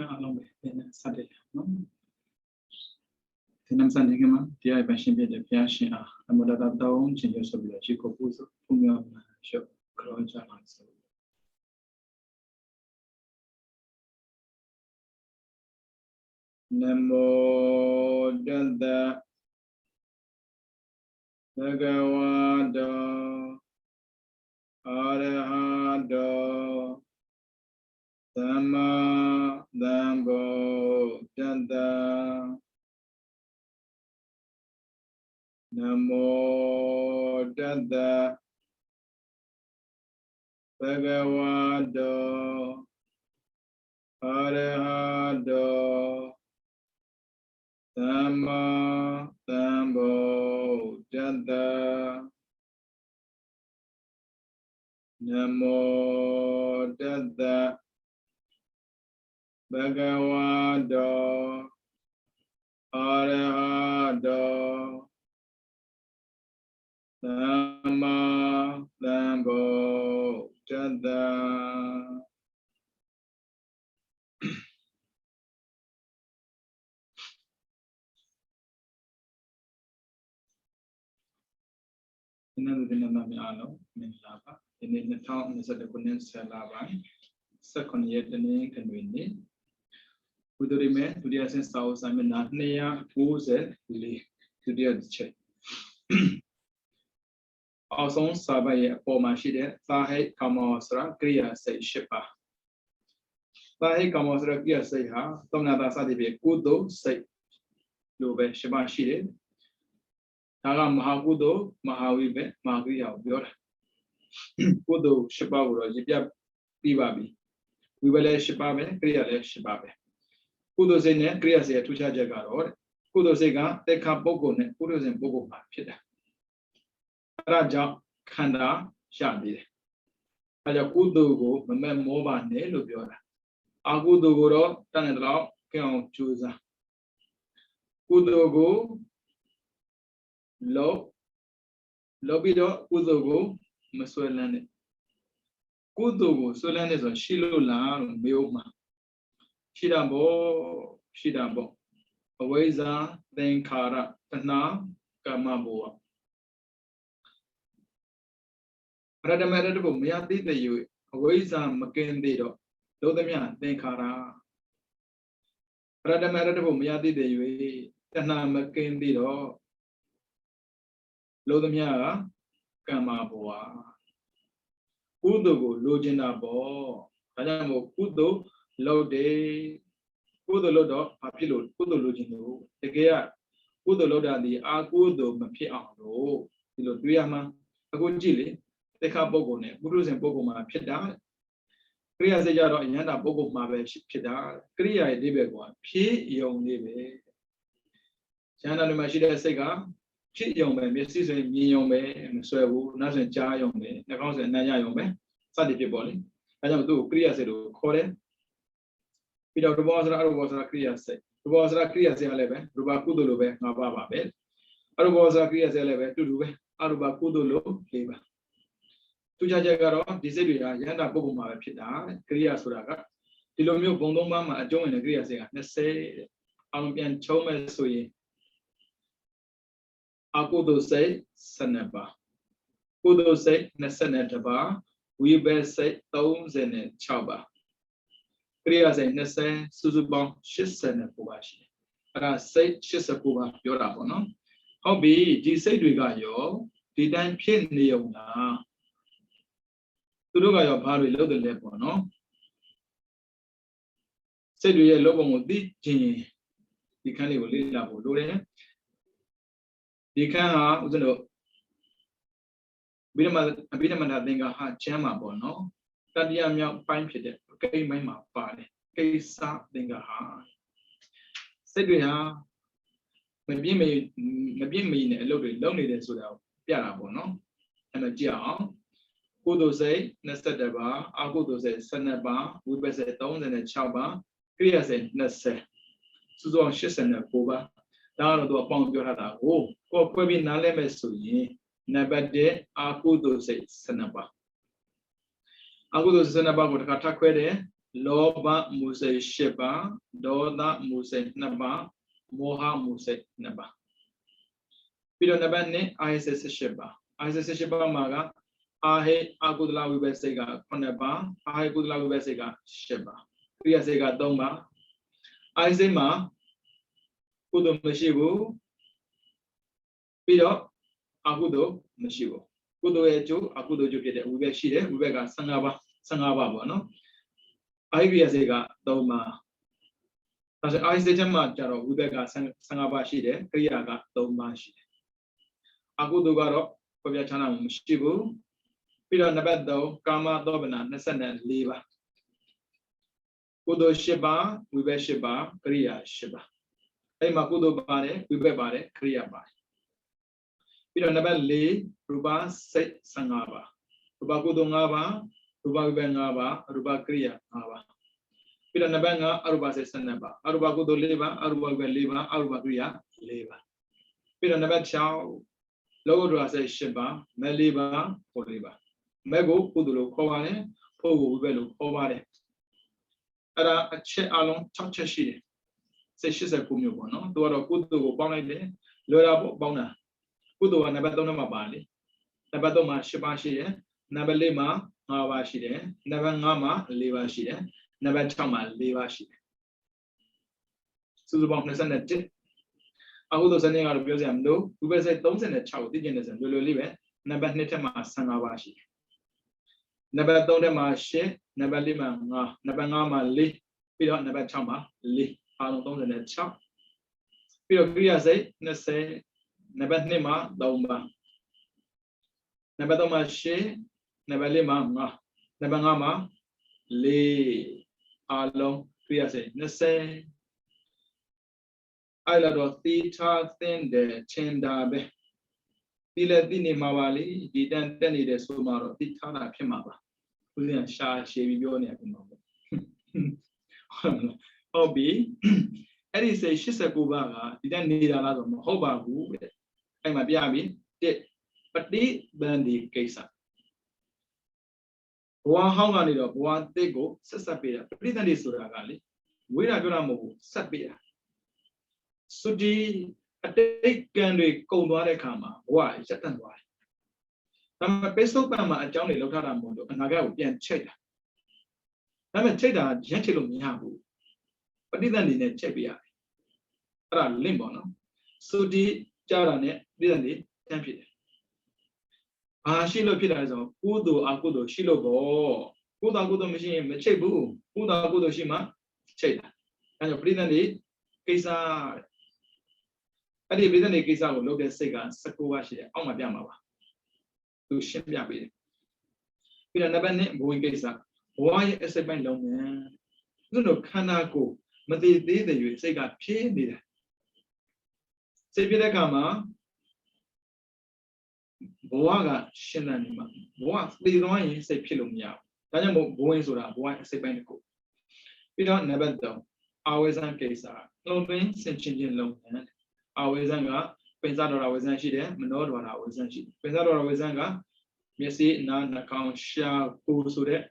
along with Saturday. No, the Namsan, the I mentioned the Piashina, and what other down, changes of the Chico Puzo, whom you show Croja. Namo Dada Bhagavata Arahata Sama Dambo Dada Namo Dada Bhagavata Arahata Sama Dambo Dada Namo Dada Bhagavata Arahata Sama Dambo Dada. Another thing that we all Lava, in the town is at the Condenser Lava, second yet the name can win it. With the remain to the essence house, I mean, not near who's it, to the other check. Also, Sabay for Mashide, Sahe Kamosra, Kriya say Shepa. Sahe Kamosra, Kriya say ha, Tomnada Sadi, Kudo say Lube Sheba Shide. Naga Mahagudo, Mahavive, Magria, Biora. Kudo, Shibaburo, Jibia, Bibabi. We will let Shibabe, Kriya Shibabe. Kudo Zene, Kriya say to Jagar, Kudo Zega, they come Bogone, Kudos and Bogo Pida. Raja, Kanda, Shabi. Ayakudo, Mem Moba, Nelo Biora. Agudo Goro, Tanadra, Count Chusa. Kudo go. Lobido, Kudogo, Maswelane. Kudogo, Solanes on Shilola, Bioma. Shidabo. Aweza, then Kara, Tana, Kamaboa. Radamaradabo, Miati the U, Aweza, Makendido, Dodamia, then Kara. Radamaradabo, Miati the U, Tana Makendido. Lodamia, Kamaboa. Kudogo, Lojinabo, Adamo, Kudo, Lode, Kudo Lodo, Papilo, Kudo Lojino, Tegea, Kudo Loda, the Agudo, Mapiano, Ilodriama, Agojili, the Cabogone, Gurus and Bogoma, Pida, Kria Zayaro, Yana Bogoma, Pida, Kria Debegua, P. Young Nebe. Jana Mashida Sega. Chit young man, Mrs. Young man, Swebu, Nasan Cha young man, the council and Naya young man, Sadi Piboli. I don't do Kriya said, call it. Without the was a Kriya say. The was a Kriya say 11, Rubakudo, Nababa bed. I was a Kriya say 11 to do Arubakudo, labor. To Jajagaro, Disidia, Yanda Boguma, Pita, Kriya Suraga, Tilomio Bondoma, join the Kriya say, let's say, Alumpian Choma Soye. Akudo say Sanaba. Kudo say Nasanetaba, we best say thousand and Chaba. Kriya say Nese, Suzubon, Shisan and Pubashi. And I say Shisapuba, Yorabono. How be, do say Dugayo, did I pin the owner? To look at your party, load the level, no? Say, do you love on the genie? You can't even leave that for doing. You can't have Bidamada Dinga had Chama Bono, Tadiam Pine Pit, okay, my party, Kesa Dinga ha. Said we are maybe mean a little bit loneliness without Piana Bono, and a Jiao. Kudo say, Nesadaba, Agudo say, Sanaba, we best a town and a chaba, Kriya say, Nesse, Suzon Shis and a Kuba. Down to a pound your hada. Oh, Kobi Nalemesu, never did Akudo say Sanaba. Akudo Sanaba would Katakwede, Loba Muse Sheba, Doda Muse Naba, Moha Muse Naba. Pido Nabane, ISS Sheba. ISS Sheba Maga, Ahe Agudla Vivesega, Koneba, Ahe Gudla Vivesega, Sheba. Kriya Sega Doma. Isema, Kudo Meshibu, Pido, Agudo, Meshibu. Kudo Echo, Akudo Jupiter, Uveshide, Uvega, Sangaba, no? Ivsega Doma. As I say, Jaro, Uvega, Sangaba Shide, Kriyaga, Doma Shide. Agudo Garo, Koviachana, Shibu, Pido Nabado, Kama Dobana, Nasana, Leva. Kudo Sheba, Uve Sheba, Kriya Sheba. Makudo Bane, Ube Bare, Kriya Bare. Pido Nabali, Ruba Set Sangaba. Ruba Kudo Ngaba, Ruba Bengaba, Ruba Kriya Ava. Pido Nabanga, Aruba Sanaba, Aruba Kudo Leva, Aruba Leva, Aruba Kriya, Leva. Pido Nabat Chow, Logo say Sheba, Meliba, Oliva. Mego, Kudulo, Kovane, Pogo, Velo, Ovare. Ada a che along, Chachashi. Say she's a Kumio, no? Do a Kudu Bonade, Lora Bona. Kudu and Nabadona Mabali, Nabadoma Shibashi, Nabalema, Mawashide, Nabangama, Levashide, Nabatama, Levashide. Subonus and a jet. Ahudo sending out of museum, no, who was a thousand a child, digenous and will live, Nabanetama Sanawashi. Nabadona She, Nabalima, Nabangama, Li, Pidot Nabatama, Li, Alon and a chap. Pidogria say, Nase, Nabatnema, Daumba. Nabadoma She, Nabalima, Nabangama, Li, Alon, Priase, Nase. I love theater thin the Chendabe. Dile Dini Mawali, didn't any the Sumaro, Titana Pimaba. Within Shah Shavionia. Hobby. Eddie say she's a Bubaga, didn't need another Hoba who I'm a Biabi, did, but the Bandy Kesa. One how many of one they go, Sasapia, pretend is Suragali. We are going to move, Sapia. Sudi a take candy cold water kama. Why? Satan why? I'm a peso bama a Johnny Lotara Mondo and I go again cheddar. I'm a cheddar gentle mihabu. But didn't in a chebia. Limbono. Sudi Jarane didn't it? Tempted. Ah, she looked as a Udo Akudo, Shilogo. Uda Gudo machine, Chebu, Uda Gudo Shima, cheddar. And a pretend Kisa. I did with any case I will look at Sega, Sakuashi, on my Yamawa. To ship Yabi. We are never named going Gesa. Why is a band long man? No, Kanako, but they did you say got paid. Say Pidakama Boaga Shenanima. What the Roy say Pilumia. Daniel going so that why is a bandico. We don't never know. Always on Gesa. No pain, sent changing long man. Awezanga, Pensador was she there, Menodora was she. Pensador was Zanga, Messi, Nan account Sha Pusure.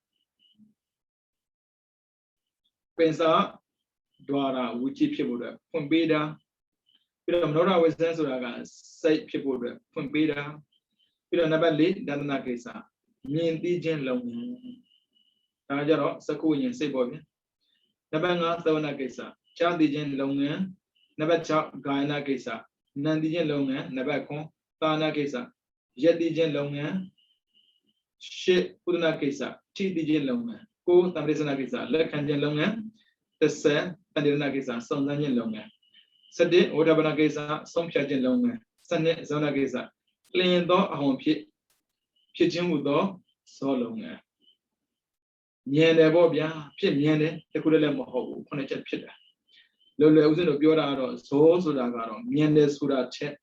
Pensa Dwara, which people from Beda. Nora was Zensuraga, say people from Beda. You don't never lead Dana Kesa. Mean Dijan Long. Tajaro, Sakuin, say boy. Nabanga, Savana Kesa, Child Dijan Long. Never chop Guyana Kesa, Nandijan Longa, Nabacon, Tana Kesa, Yetijan Longa, Shit Pudana Kesa, Chidijan Longa, Ko Tamrisana Kesa, Lekanjan Longa, the Sa, Tandina Kesa, Sondajan Longa. Sade, Otabana Kesa, some Chajan Longa, Sunday Zona Kesa, Plain door a home pit, Pigeon Wudo, so longa. Yene Bobia, Pit Yene, the Kudalemo Ho, Connected Pit. Lolo was in a bureau, so Sudagaro, Miende Sura Chet,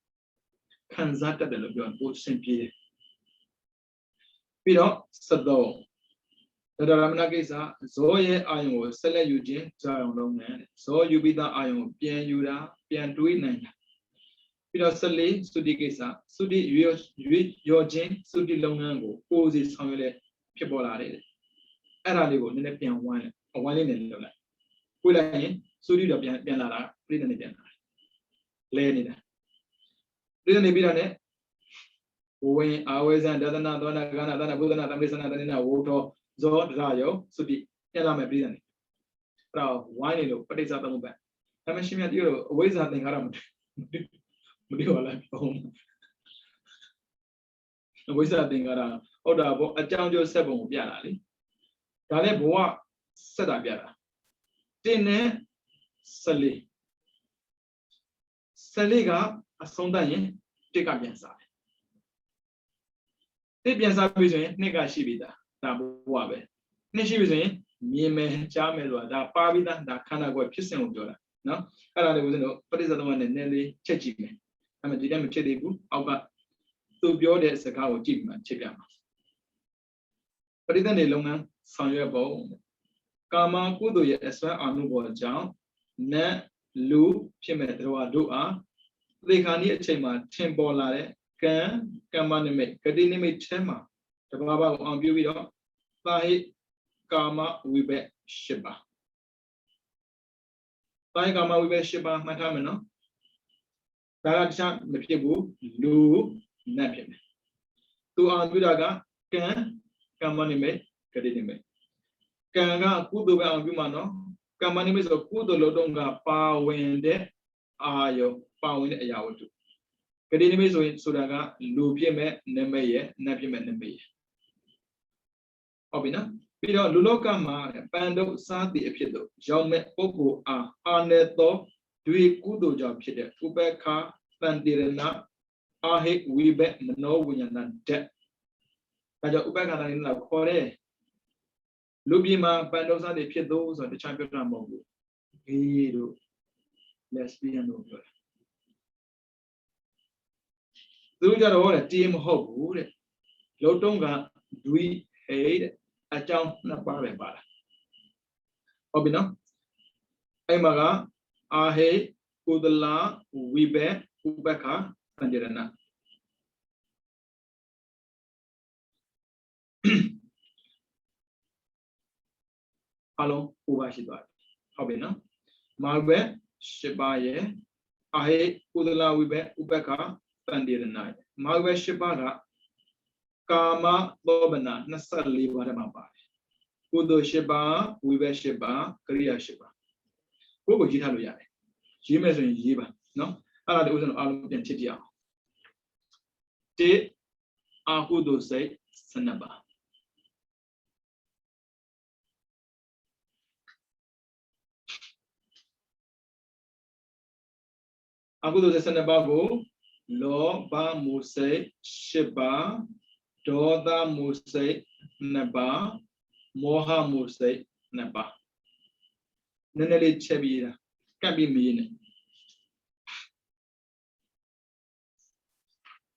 Kanzata de Lobion, both St. Pierre. Pido, Sado. The Ramanagisa, Zoe Ion, Sele Eugene, Zion Longman, so you be the Ion, Pian Yuda, Pian Duinan. Pido Sally, Sudigisa, Sudi Eugene, Sudi Longango, Poses Hongole, Pibolare. Era Ligo, Nepian wine, အဝိုင်းလေးနဲ့လောက်လိုက်ကိုလိုက်ရင်စိုးရီတော့ပြန်လာတာပြိတ္တနဲ့ပြန်လာလဲနေတာပြိတ္တနေပြီးတော့ねဝိအာဝေဇံဒသနာသောနာကနာသနာဘုဒ္ဓနာသမရိသနာတဏိနာဝုထောဇောဒရာယောသုတိပြန်လာမယ်ပြိတ္တနေအဲ့တော့ဝိုင်းနေလို့ပဋိစ္စသမုပ္ပါဒါမှရှင်မြတ်တိရောအဝိဇ္ဇာသင်္ခါရမတွေ့ပါလားဘုံအဝိဇ္ဇာသင်္ခါရဟုတ်တာပေါ့အကြောင်းကျိုးဆက်ပုံကိုပြတာလေဒါလည်းဘဝဆက်တာပြတာတင်းနဲ့14ကအဆုံးတတ်ရင်တစ်ကပြန်စားတယ်တစ်ပြန်စားပြီဆိုရင်နှစ်ကရှိပြီဒါဘဝပဲနှစ်ရှိပြီဆိုရင်မြင်မယ်ကြားမယ်ဆိုတာဒါပါပြီးသားဒါခန္ဓာကိုယ်ဖြစ်စဉ်ကိုပြောတာနော်အဲ့ဒါလေးဦးဇင်းတို့ပဋိစ္စသမုပ္ပါနဲ့နည်းလေးချက်ကြည့်မယ်အဲ့မှာဒီတက်မဖြစ်သေးဘူးအောက်ကသူပြောတဲ့စကားကိုကြည့်ပြီးမှချက်ပြမှာပဋိသန္ဓေလုပ်ငန်းဆောင်ရွက်ပုံကာမကုသိုလ်ရဲ့အစွမ်းအာနုဘောကြောင့်နတ်လူဖြစ်မဲ့တရားတို့အားသေခါနီးအချိန်မှာထင်ပေါ်လာတဲ့ကမ္မနိမိတ်ဂတိနိမိတ်ထဲမှာတဘာဘာကိုအောင်ပြုပြီးတော့သာဟိကာမဝိဘက်8ပါးသာဟိကာမဝိဘက်8ပါးမှတ်ထားမယ်နော်ဒါကတခြားမဖြစ်ဘူးလူနတ်ဖြစ်မယ်သူအောင်ပြုတာကကမ္မနိမိတ်ဂတိနိမိတ်ကံကကုသိုလ်ပဲအောင်ပြုမှာနော်ကမ္မနိမိတ်ဆိုကုသိုလ်လို့တော့ကပါဝင်တဲ့အာယုပါဝင်တဲ့အရာဝတ္ထုဂတိနိမိတ်ဆိုရင်ဆိုတာကလူဖြစ်မဲ့နိမိတ်ရဲ့နတ်ဖြစ်မဲ့နိမိတ်ရဲ့ဟုတ်ပြီနော်ပြီးတော့လူလောကမှာပန္ဒုစားတိအဖြစ်တို့ရောက်မဲ့ပုဂ္ဂိုလ်အားအာနေသောဒွေကုသိုလ်ကြောင့်ဖြစ်တဲ့ဥပက္ခတန်တိရဏအာဟိဝိဘက်မနောဝိညာဏဓာတ်ဒါကြောင့်ဥပက္ခတန်တိရဏခေါ်တဲ့လူပြည်မှာပန္ဒုစားတိဖြစ်သောဆိုတော့တခြားပြောတာမဟုတ်ဘူးဂေးတို့လက်စပီယန်တို့ပြောတာသူကြတော့တဲ့တေးမဟုတ်ဘူးတဲ့လောတုံးကဒွိဟေတဲ့အကြောင်းနှစ်ပါးပဲပါတာဟုတ်ပြီနော်အဲ့မှာကအာဟေကုသလဝိဘေဥပက္ခတန်ကြရဏအလုံးဥပါရှိသွားတယ်ဟုတ်ပြီနော်မာဘက်၈ပါးရဲ့အာဟေကုသလဝိဘေဥပက္ခတန်ကြရဏမာဘက်၈ပါးကကာမသောဘနာ24ပါးထဲမှာပါတယ်ကုသိုလ်၈ပါးဝိဘက်၈ပါးကရိယာ၈ပါးကိုယ့်ကိုရေးထားလို့ရတယ်ရေးမယ်ဆိုရင်ရေးပါနော်အဲ့ဒါတည်းဦးဇင်းတို့အားလုံးပြန်ဖြစ်ကြအောင်တိအာကုသိုလ်စိတ်12ပါးအာကုသိုလ်စိတ်12ပါးကိုလောဘမှုစိတ်8ပါးဒေါသမှုစိတ်2ပါးမောဟမှုစိတ်2ပါးနည်းနည်းလေးချက်ပြီးတာကပ်ပြီးမရင်းနဲ့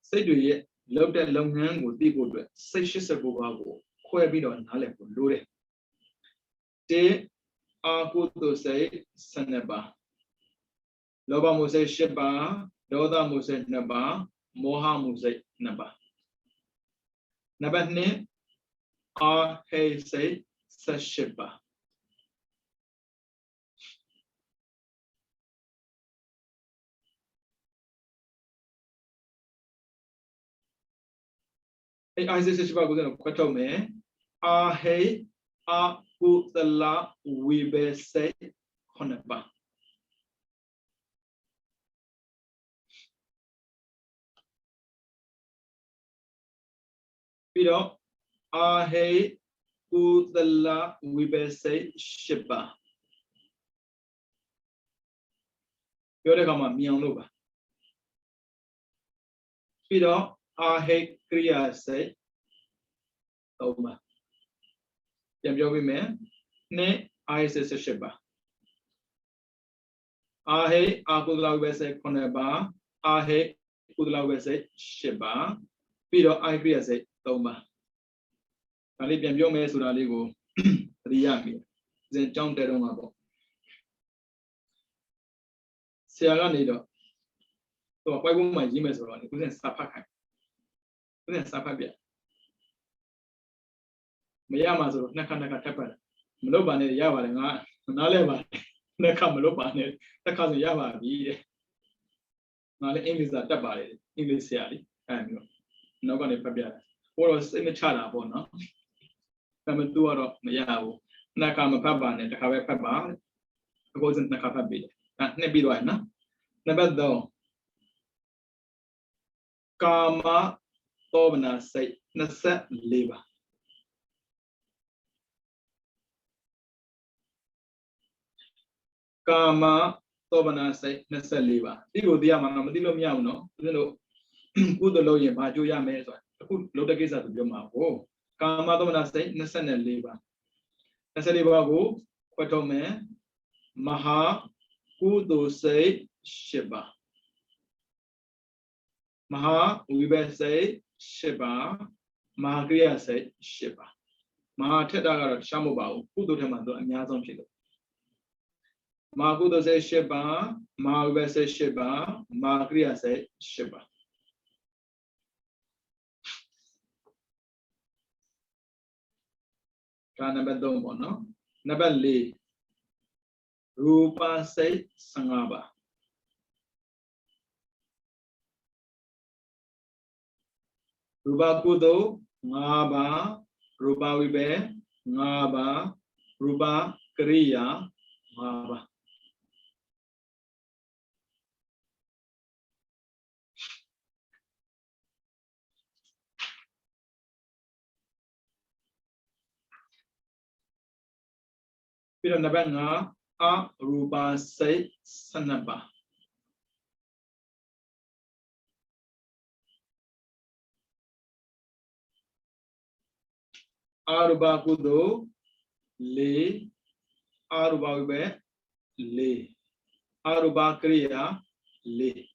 စိတ်တွေရဲ့လောက်တဲ့လုပ်ငန်းကိုသိဖို့အတွက်စိတ်89ပါးကိုခွဲပြီးတော့နားလည်ဖို့လိုတယ်တေအာကုသိုလ်စိတ်12ပါးလောဘမှုစိတ်8ပါးဒေါသမှုစိတ်2ပါးမောဟမှုစိတ်2ပါးနံပါတ်2အာဟေစိတ်18ပါးအဲ့အာဟေစိတ်18ပါးကိုကျွန်တော်ခွဲထုတ်မယ်အာဟေအာကုသလဝိဘေစိတ်9ပါးပြီးတော့အာဟေကုသလဝိဘေစိတ်10ပါးပြောတဲ့အခါမှာမြင်အောင်လုပ်ပါပြီးတော့အာဟေကရိယာစိတ်3ပါးပြန်ပြောပြမယ်နှစ်အာဟေစိတ်18ပါးအာဟေအာကုသလဝိဘေစိတ်9ပါးအာဟေကုသလဝိဘေစိတ်10ပါးပြီးတော့အာဟေကရိယာစိတ်3ပါးဒါလေးပြန်ပြောမယ်ဆိုတာလေးကိုသတိရပြီဇင်ကြောင်းတဲတော့မှာပေါ့ဆရာကနေတော့သူကပိုက်ပုံးမှာရေးမယ်ဆိုတော့လေဦးဇင်စာဖတ်ခိုင်းဦးဇင်စာဖတ်ပြမရမှာဆိုတော့နှစ်ခါထပ်ပတ် မလုပ်ပါနဲ့ရပါတယ်ငါနားလဲပါတယ်နှစ်ခါမလုပ်ပါနဲ့တစ်ခါဆိုရပါပြီတဲ့ငါလည်းအင်္ဂလိပ်စာတတ်ပါတယ်အင်္ဂလိပ်ဆရာလေးအဲ့မျိုးနောက်ကနေဖတ်ပြတယ်ဟိုတော့စိတ်မချတာပေါ့နော်ဒါပေမဲ့သူကတော့မရဘူးနှစ်ခါမဖတ်ပါနဲ့တစ်ခါပဲဖတ်ပါအကိုစနှစ်ခါဖတ်ပြီအဲ့နှစ်ပြီးသွားရင်နော်နံပါတ်3ကာမသောမနာစိတ်24ပါကာမသောမနာစိတ်24ပါဒီကိုသိရမှာမသိလို့မရဘူးနော်ဦးဇင်းတို့ကုသိုလ်လုပ်ရင်ဘာကြိုးရမယ်ဆိုတာအခုလုပ်တဲ့ကိစ္စသူပြောမှာကိုကာမသောမနာစိတ်24ပါ24ပါကိုခွဲထုတ်မယ်မဟာကုသိုလ်စိတ်10ပါမဟာဝိဘတ်စိတ်10ပါမဟာကရိယာစိတ်10ပါမဟာထက်တာကတော့ရှားမဟုတ်ပါဘူးကုသိုလ်ထက်မှသူအများဆုံးဖြစ်လို့မဟာကုသိုလ်စိတ်10ပါမဟာဝိဘတ်စိတ်10ပါမဟာကရိယာစိတ်10ပါဒါနံပါတ်3ပေါ့နော်နံပါတ်4ရူပစိတ်15ပါရူပကုသိုလ်5ပါရူပဝိဘတ်5ပါရူပကရိယာ5ပါပြီးတော့နံပါတ်5အရူပစိတ်12ပါအရူပကုသိုလ်4အရူပဝိဘတ်4အရူပကရိယာ4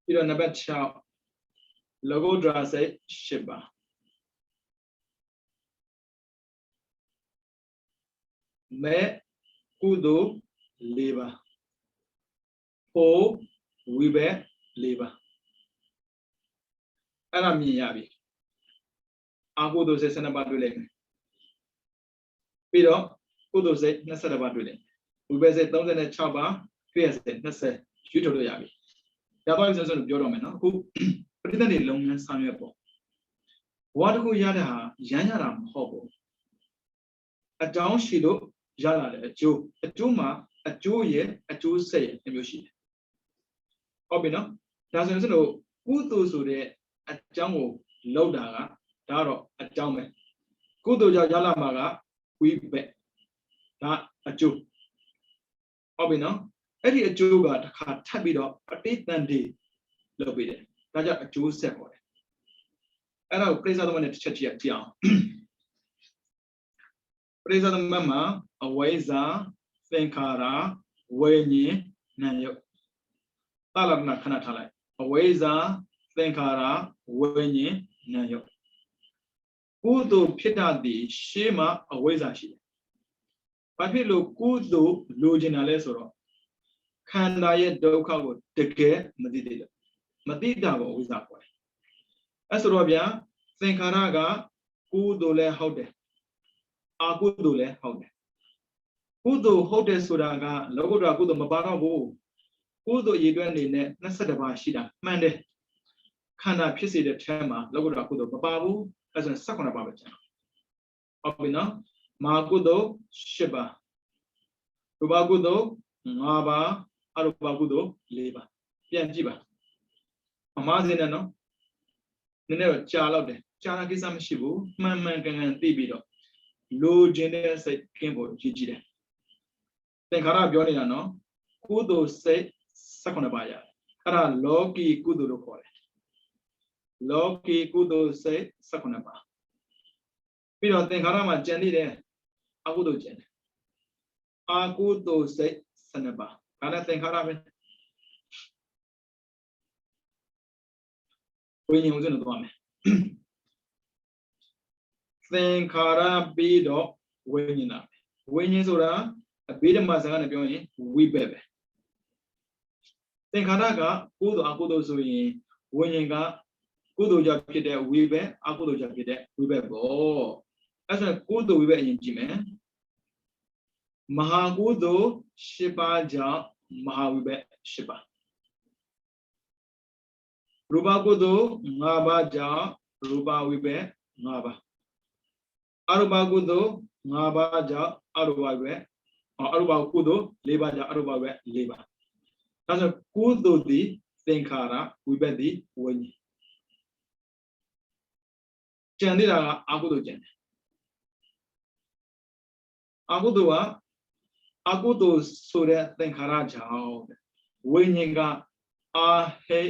ပြီးတော့နံပါတ်6လောကုတ္တရာစိတ်10ပါမေကုသိုလ်4ပါဖို့ဝိဘတ်4ပါအဲ့ဒါမြင်ရပြီအကုသိုလ်စိတ်12ပါတွေ့လိုက်မယ်ပြီးတော့ကုသိုလ်စိတ်22ပါတွေ့လိုက်ဝိဘတ်စိတ်36ပါကရိယာစိတ်20ရွေးထုတ်လို့ရပြီရသွားပြီဆိုတော့ပြောတော့မယ်နော်အခုပဋိသန္ဓေလုပ်ငန်းဆောင်ရွက်ပေါ့ဘဝတစ်ခုရတဲ့ဟာရမ်းရတာမဟုတ်ဘူးအကြောင်းရှိလို့ရလာတယ်အကျိုးမှာအကျိုးရဲ့အကျိုးဆက်ရဲ့မျိုးရှိတယ်ဟုတ်ပြီနော်ဒါဆိုရင်တို့ကုသိုလ်ဆိုတဲ့အကြောင်းကိုလောက်တာကဒါတော့အကြောင်းပဲကုသိုလ်ကြောင့်ရလာမှာကဝိဘတ်ဒါအကျိုးဟုတ်ပြီနော်အဲ့ဒီအကျိုးကတစ်ခါထပ်ပြီးတော့ပဋိသန္ဓေလုပ်ပြီးတယ်ဒါကြောင့်အကျိုးဆက်ခေါ်တယ်အဲ့ဒါကိုပရိစ္ဆေသမတ်နဲ့တစ်ချက်ကြည့်အောင်ပရိစ္ဆေသမတ်မှာအဝိဇ္ဇာသင်္ခါရဝိညာဉ်နာယုတ်တာလနာခဏထားလိုက်အဝိဇ္ဇာသင်္ခါရဝိညာဉ်နာယုတ်ကုသိုလ်ဖြစ်တာဒီရှေးမှာအဝိဇ္ဇာရှိတယ်ဘာဖြစ်လို့ကုသိုလ်လိုချင်တာလဲဆိုတော့ခန္ဓာရဲ့ဒုက္ခကိုတကယ်မသိသေးလို့မသိတာကိုအဝိဇ္ဇာခေါ်တယ်အဲ့ဆိုတော့ဗျာသင်္ခါရကကုသိုလ်လည်းဟုတ်တယ်အကုသိုလ်လည်းဟုတ်တယ်ကုသိုလ်ဟုတ်တယ်ဆိုတာကလောကုတ္တရာကုသိုလ်မပါတော့ဘူးကုသိုလ်ရည်တွက်အနေနဲ့22ပါးရှိတာမှန်တယ်ခန္ဓာဖြစ်စေတဲ့ထဲမှာလောကုတ္တရာကုသိုလ်မပါဘူးအဲ့ဆို18ပါးပဲကျန်ဟုတ်ပြီနော်မဟာကုသိုလ်10ပါးရူပကုသိုလ်5ပါးအရူပကုသိုလ်4ပါးပြန်ကြည့်ပါအမှားစင်းနဲ့နော်နည်းနည်းတော့ကြာတော့တယ်ကြာတာကိစ္စမရှိဘူးမှန်မှန်ကန်ကန်သိပြီးတော့လိုချင်တဲ့စိတ်ကင်းဖို့ရည်ကြည်တယ်သင်္ခါရပြောနေတာနော်ကုသိုလ်စိတ်18ပါးရတယ်အဲ့ဒါလောကီကုသိုလ်လို့ခေါ်တယ်လောကီကုသိုလ်စိတ်18ပါးပြီးတော့သင်္ခါရမှာကျန်နေတယ်အကုသိုလ်ကျန်တယ်အကုသိုလ်စိတ်12ပါးဒါနဲ့သင်္ခါရပဲဝိညာဉ်ဥစဉ်လို့သွားမယ်သင်္ခါရပြီးတော့ဝိညာဉ်ဝိညာဉ်ဆိုတာအဘိဓမ္မာစကားနဲ့ပြောရင်ဝိဘတ်ပဲ သင်္ခါရကကုသိုလ်အကုသိုလ်ဆိုရင်ဝိညာဉ်ကကုသိုလ်ကြောင့်ဖြစ်တဲ့ဝိဘက်အကုသိုလ်ကြောင့်ဖြစ်တဲ့ဝိဘက်ပေါ့အဲ့ဆိုကုသိုလ်ဝိဘက်အရင်ကြည့်မယ်မဟာကုသိုလ်၈ပါးကြောင့်မဟာဝိဘက်၈ပါးရူပကုသိုလ်၅ပါးကြောင့်ရူပဝိဘက်၅ပါးအရူပကုသိုလ်၅ပါးကြောင့်အရူပဝိဘက်အရူပကုသိုလ်၄ပါးကြောင့်အရူပဝိဘက်၄ပါးဒါဆိုကုသိုလ်သည်သင်္ခါရဝိဘက်သည်ဝိညာဉ်ကျန်သေးတာကအကုသိုလ်ကျန်တယ်အကုသိုလ်ကအကုသိုလ်ဆိုတဲ့သင်္ခါရကြောင့်ဝိညာဉ်ကအာဟိ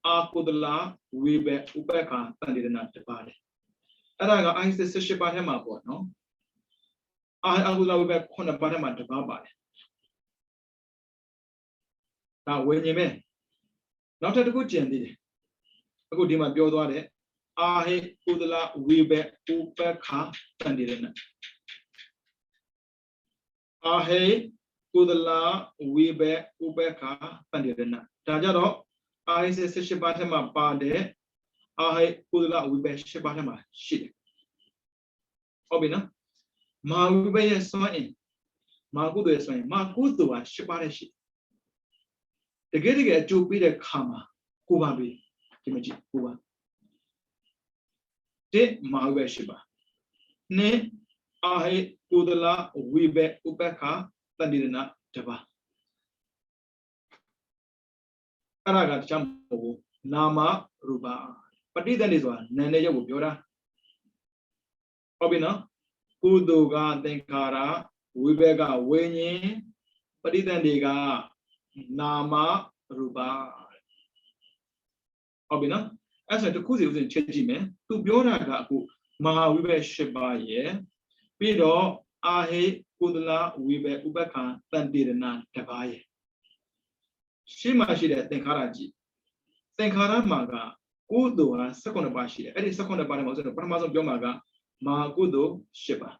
အကုသလဝိဘက်ဥပက္ခတန်တေနာတပါးတယ်အဲ့ဒါကအိုင်းစစ်၈ပါးထဲမှာပေါ့နော်အကုသလဝိဘက်9ပါးထဲမှာတပါးပါတယ်ဒါဝိညာဉ်ပဲနောက်ထပ်တစ်ခုကျန်သေးတယ်အခုဒီမှာပြောသွားတယ်အာဟိကုသလဝိဘက်ဥပက္ခတန်တေနာအာဟိကုသလဝိဘက်ဥပက္ခတန်တေနာဒါကြတော့အာဟိစစ်၈ပါးထဲမှာပါတယ်အာဟိကုသလဝိဘက်၈ပါးထဲမှာရှိတယ်ဟုတ်ပြီနော်မဟာဝိဘက်ရဲ့စွမ်းအင်မဟာကုသိုလ်ရဲ့စွမ်းအင်မဟာကုသိုလ်က၈ပါးနဲ့ရှိတကယ်အကျိုးပေးတဲ့ခါမှာကိုပါပေးဒီမကြည့်ကိုပါတဲ့မဟာဝိဘက်၈ပါးနဲ့အာဟိကုသလဝိဘက်ဥပက္ခတန်တေနာတပါးအဲ့ဒါကတခြားမဟုတ်ဘူးနာမရူပပဋိသန္ဓေဆိုတာနာနဲ့ရုပ်ကိုပြောတာဟုတ်ပြီနော်ကုသိုလ်ကသင်္ခါရဝိဘက်ကဝိညာဉ်ပဋိသန္ဓေကနာမရူပဟုတ်ပြီနော်အဲ့ဆိုတစ်ခုစီဥစဉ်ချက်ကြည့်မယ်သူပြောတာကအခုမဟာဝိဘက်၈ပါးရဲ့ပြီးတော့အာဟိကုသလဝိဘက်ဥပက္ခတန်တေနာတပါးရဲ့ရှေ့မှာရှိတဲ့သင်္ခါရကြည့်သင်္ခါရမှာကကုသိုလ်ဟာ19ပါးရှိတယ်အဲ့ဒီ19ပါးထဲမှာဆိုတော့ပထမဆုံးပြောမှာကမဟာကုသိုလ်၈ပါး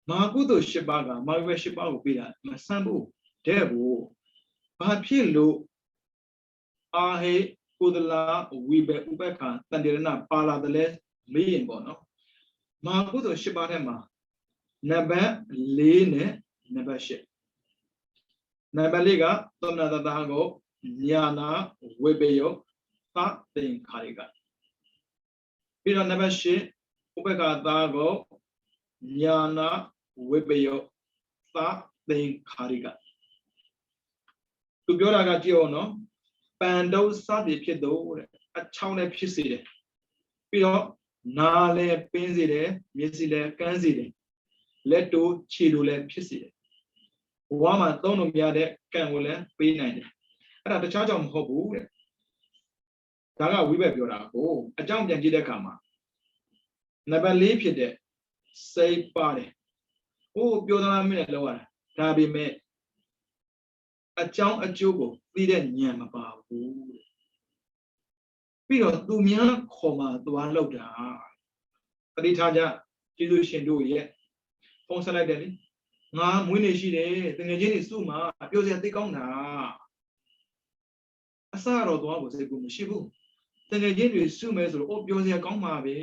မဟာကုသိုလ်၈ပါးကမဟာဝိဘက်၈ပါးကိုပေးတာမဆန်းဘူးတဲ့ဘူးဘာဖြစ်လို့အာဟိကုသလဝိဘက်ဥပက္ခတန်တေနာပါလာတယ်လဲမေးရင်ပေါ့နော်မဟာကုသိုလ်၈ပါးထဲမှာနံပါတ်4နဲ့နံပါတ်8နံပါတ်4ကသောမနာတတဟကိုညာနာဝိပယောသသင်္ခါရိကပြီးတော့နံပါတ်8ဥပက္ခတာကိုညာနာဝိပယောသသင်္ခါရိကသူပြောတာကကြည့်အောင်နော်ပန်တုစသည်ဖြစ်တော့တဲ့အချောင်းလည်းဖြစ်စေတယ်ပြီးတော့နားလည်းပင်းစေတယ်မျက်စိလည်းကန်းစေတယ်လက်တို့ခြေတို့လည်းဖြစ်စေတယ်ဘဝမှာသုံးလို့မရတဲ့ကံကိုလည်းပေးနိုင်တယ်အဲ့ဒါတခြားကြောင့်မဟုတ်ဘူးတဲ့ဒါကဝိဘက်ပြောတာကိုအကြောင်းပြန်ကြည့်တဲ့အခါမှာနံပါတ်4ဖြစ်တဲ့စိတ်ပါတယ်ဟိုပြောသလားမင်းလည်းလောက်ရတာဒါပေမဲ့အကြောင်းအကျိုးကိုသိတဲ့ဉာဏ်မပါဘူးတဲ့ပြီးတော့သူများခေါ်မှသွားလောက်တာတတိထားကြကျေးဇူးရှင်တို့ရဲ့ဖုန်းဆက်လိုက်တယ်လေငါမွေးနေရှိတယ်တကယ်ချင်းနေစုမှာပြောစရာသိကောင်းတာအစတော့သွားဖို့စိတ်ကူမရှိဘူးတကယ်ချင်းတွေစုမယ်ဆိုတော့ပြောစရာကောင်းမှာပဲ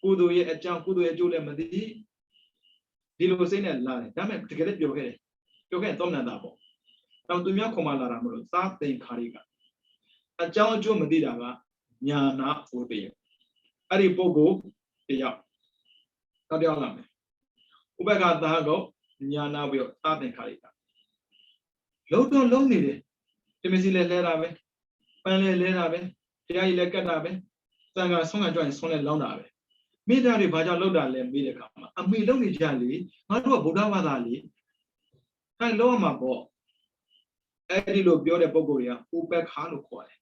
ကုသိုလ်ရဲ့အကြောင်းကုသိုလ်ရဲ့အကျိုးလည်းမသိဒီလိုစိတ်နဲ့လာတယ်ဒါပေမဲ့တကယ်လည်းပြောခဲ့တယ်သောမနတာပေါ့တော့သူများခေါ်မှလာတာမလို့သာသင်္ခါရိကအကြောင်းအကျိုးမသိတာကညာနာဝိပယအဲ့ဒီပုဂ္ဂိုလ်တယောက်နောက်တစ်ယောက်လာမယ်ဥပက္ခတာကိုညာနာပြီးတော့သာသင်္ခါရိကလုံးတော့လုံးနေတယ်တမစီလည်းလဲတာပဲပန်းလည်းလဲတာပဲတရားကြီးလည်းကတ်တာပဲသံဃာဆုံးကကြွရင်ဆုံးလည်းလောင်းတာပဲမိသားတွေဘာကြောင့်လောက်တာလဲမေးတဲ့အခါမှာအမေလုံးနေကြလေငါတို့ကဗုဒ္ဓဘာသာလေအဲလုံးဝမှာပေါ့အဲ့ဒီလိုပြောတဲ့ပုဂ္ဂိုလ်တွေကဥပက္ခလို့ခေါ်တယ်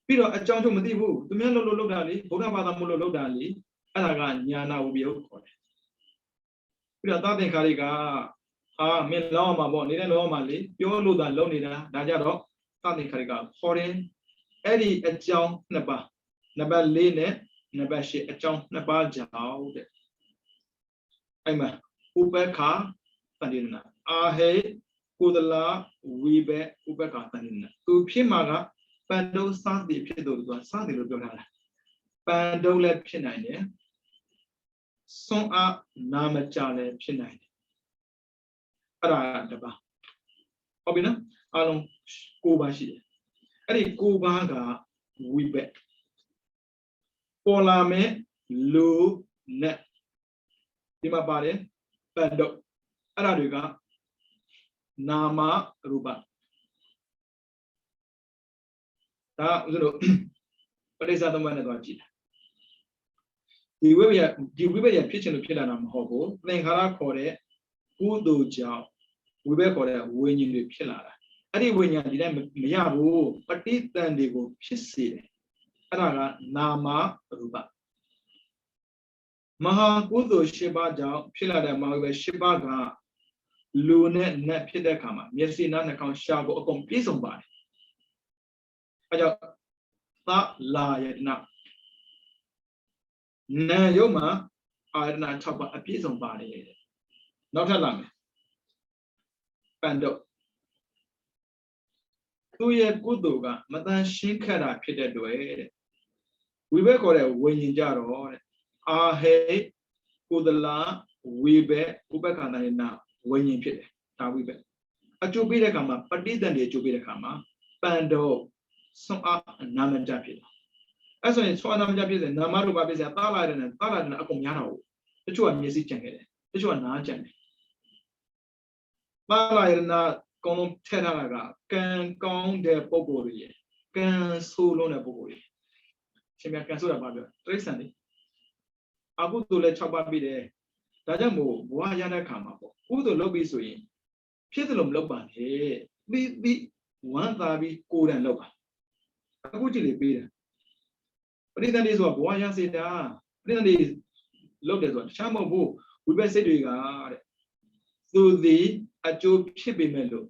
ပြီးတော့အကြောင်းချုပ်မသိဘူးသူများလောက်တာလေဗုဒ္ဓဘာသာမို့လို့လောက်တာလေအဲ့ဒါကညာနာဝိပယခေါ်တယ်ပြီးတော့သာသင်္ခါရိကမင်းလောင်းမှာပေါ့နေတဲ့လောင်းမှာလေပြောလို့သာလုံးနေတာဒါကြတော့သာသင်္ခါရိကခေါ်တယ်အဲ့ဒီအကြောင်း2ပါးနံပါတ်4နဲ့နံပါတ်8အကြောင်း2ပါးကြောင့်တဲ့အဲ့မှာဥပက္ခတန်တေနာ Ahe Kudala Wibe Ubekatanina. To Pimaga, Pando Sandi Pido, Sandi Lugana. Pando let Pinine. Son a Namachale Pinine. Paradaba. Obina, along Kubashi. Eri Kubaga Wibe. Polame Lu Net. Dima Bade, Pando. Araduga. Nama Ruba. That was what is that the one about it? The way we are pitching the pillar and hobo, then Hara Kore, Udo Jow, we were called a winning the pillar. I did when you didn't Miyabu, but it then they go pissy. Araga Nama Ruba. Maha Udo Shiba Jow, pillar and Maga Shibaga, Lune Net Pidakama, Yesi Nanakon Shago upon piece of body. That lie now. Nayoma, I not talk about a piece of body. Not a lamb. Pando. သူရဲ့ကုသိုလ်ကမတန်ရှင်းခက်တာဖြစ်တဲ့တွေ့တဲ့ဝိဘက်ခေါ်တဲ့ဝိညာဉ်ကြတော့တဲ့အာဟေကုသလဝိဘက်ဥပက္ခန္တရဏဝိညာဉ်ဖြစ်တယ်ဒါဝိဘက်အကျိုးပေးတဲ့အခါမှာပဋိသန္ဓေအကျိုးပေးတဲ့အခါမှာပန္တောဆွမ်းအားနာမကြဖြစ်တယ်အဲ့ဆိုရင်ဆွမ်းနာမကြဖြစ်တဲ့နာမရူပဖြစ်တဲ့တာလာတဲ့အကုန်များတော့တချို့ကမျက်စိကြံခဲ့တယ်တချို့ကနားကြံတယ်တာလာရဏကောင်းလုံးထက်ထားတာကကံကောင်းတဲ့ပုဂ္ဂိုလ်တွေရဲ့ကံဆိုးလုံးတဲ့ပုဂ္ဂိုလ်တွေရှင်မြတ်ကံဆိုတာဘာပြောတိရစ္ဆာန်တွေအကုသိုလ်လည်း6ပါးပြီးတယ်ဒါကြောင့်မို့ဘဝရတဲ့ခါမှာပေါ့ကုသိုလ်လုပ်ပြီးဆိုရင်ဖြစ်တယ်လို့မလုပ်ပါနဲ့ပြီးဝမ်းသာပြီးကိုယ်တိုင်လုပ်ပါအခုကြည့်လေပေးတယ်ပရိသတ်တွေဆိုတာဘဝရစေတာပရိသတ်တွေလုပ်တယ်ဆိုတာတခြားမဟုတ်ဘူးဝိပဿနာစိတ်တွေကတဲ့သူသည်အကျိုးဖြစ်ပေမဲ့လို့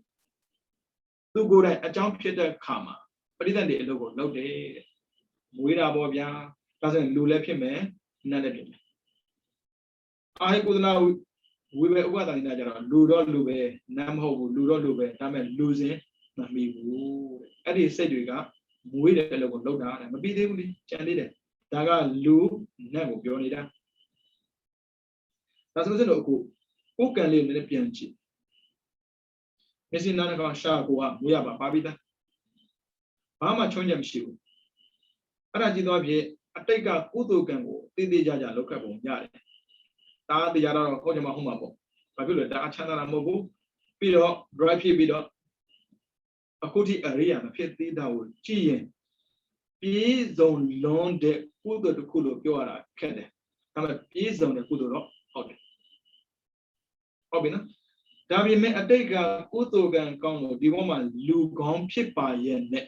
သူကိုယ်တိုင်အကြောင်းဖြစ်တဲ့ခါမှာပရိသတ်တွေအလုပ်ကိုလုပ်တယ်တဲ့မွေးတာပေါ့ဗျာဒါဆိုရင်လူလည်းဖြစ်မယ်နတ်လည်းဖြစ်မယ်အာဟိကုသနာဝိဘဥပဒါနိနာကြတော့လူတော့လူပဲနတ်မဟုတ်ဘူးလူတော့လူပဲဒါပေမဲ့လူစင်မမီဘူးတဲ့အဲ့ဒီစိတ်တွေကမွေးတဲ့အလုပ်ကိုလုပ်တာတဲ့မပြီးသေးဘူးလေကြံသေးတယ်ဒါကလူနတ်ကိုပြောနေတာဒါဆိုရင်တော့အခုကိုယ်ကံလေးနဲ့ပြန်ကြည့်မျက်စိနားကောင်ရှာကိုကမွေးရပါပြီးသားဘာမှချုံးချက်မရှိဘူးအဲ့ဒါကြည့်တော့ဖြစ်အတိတ်ကကုသိုလ်ကံကိုတည်တည်ကြကြလောက်ခတ်ပုံရတယ်ဒါတရားတော့ဟောကြမှာဟုတ်မှာပေါ့ဘာဖြစ်လို့ဒါအချမ်းသာတာမဟုတ်ဘူးပြီးတော့ drive ဖြစ်ပြီးတော့အခုထိအရိယာမဖြစ်သေးတာကိုကြည့်ရင်ပြည်စုံလွန်တဲ့ကုသိုလ်တစ်ခုလို့ပြောရတာခက်တယ်ဒါပေမဲ့ပြည်စုံတဲ့ကုသိုလ်တော့ဟုတ်တယ်ဟုတ်ပြီနော်ဒါပေမဲ့အတိတ်ကကုသိုလ်ကံကောင်းလို့ဒီဘောမှာလူကောင်းဖြစ်ပါရဲ့နဲ့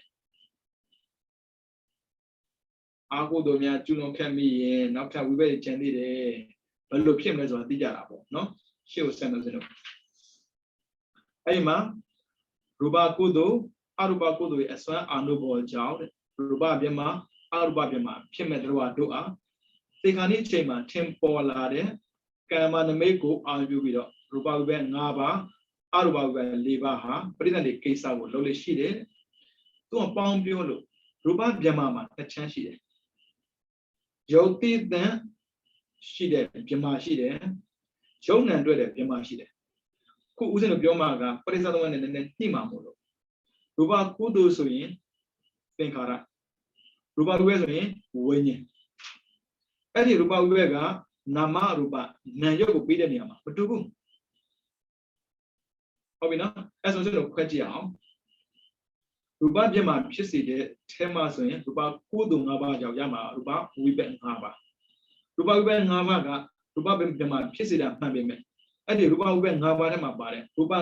အာကုသိုလ်များကျွလွန်ခက်မိရင်နောက်ထပ်ဝိပဿနာကျန်သေးတယ်ဘယ်လိုဖြစ်မလဲဆိုတာသိကြတာပေါ့နော်ရှေ့ကိုဆက်လို့စလို့အဲ့ဒီမှာရူပကုသိုလ်အရူပကုသိုလ်ရဲ့အစွမ်းအာနုဘောကြောင့်ရူပပြမအရူပပြမဖြစ်မဲ့တို့အားသေခါနိအချိန်မှာထင်ပေါ်လာတဲ့ကမ္မနမိတ်ကိုအာရုံပြုပြီးတော့ရူပဝိပ္ပ5ပါးအရူပဝိပ္ပ4ပါးဟာပရိသတ်တွေကိစ္စကိုလုပ်လို့ရှိတယ်သူကပေါင်းပြောလို့ရူပပြမမှာတစ်ချမ်းရှိတယ်ယုတ်တိတန်ရှိတယ်ပြမရှိတယ်ယုံနံတွေ့တယ်ပြမရှိတယ်ခုဦးဇင်းတို့ပြောမှာကပရိစ္ဆေသမနဲ့နည်းနည်းနှိမှာမို့လို့ရူပကုသိုလ်ဆိုရင်သင်္ခါရရူပဝိပ္ပဆိုရင်ဝိညာဉ်အဲ့ဒီရူပဝိပ္ပကနာမရူပနာယုတ်ကိုပြီးတဲ့နေရာမှာမတူဘူးဟုတ်ပြီနော်အဲ့ဆိုကျွန်တော်ခွဲကြည့်အောင်ရူပပြမှာဖြစ်စေတဲ့အဲမှာဆိုရင်ရူပကုသိုလ်5ပါးကြောင့်ရမှာရူပဝိပ္ပ5ပါးရူပဝိပ္ပ5ပါးကရူပပြမှာဖြစ်စေတာမှန်ပေမဲ့အဲ့ဒီရူပဝိပ္ပ5ပါးထဲမှာပါတယ်ရူပ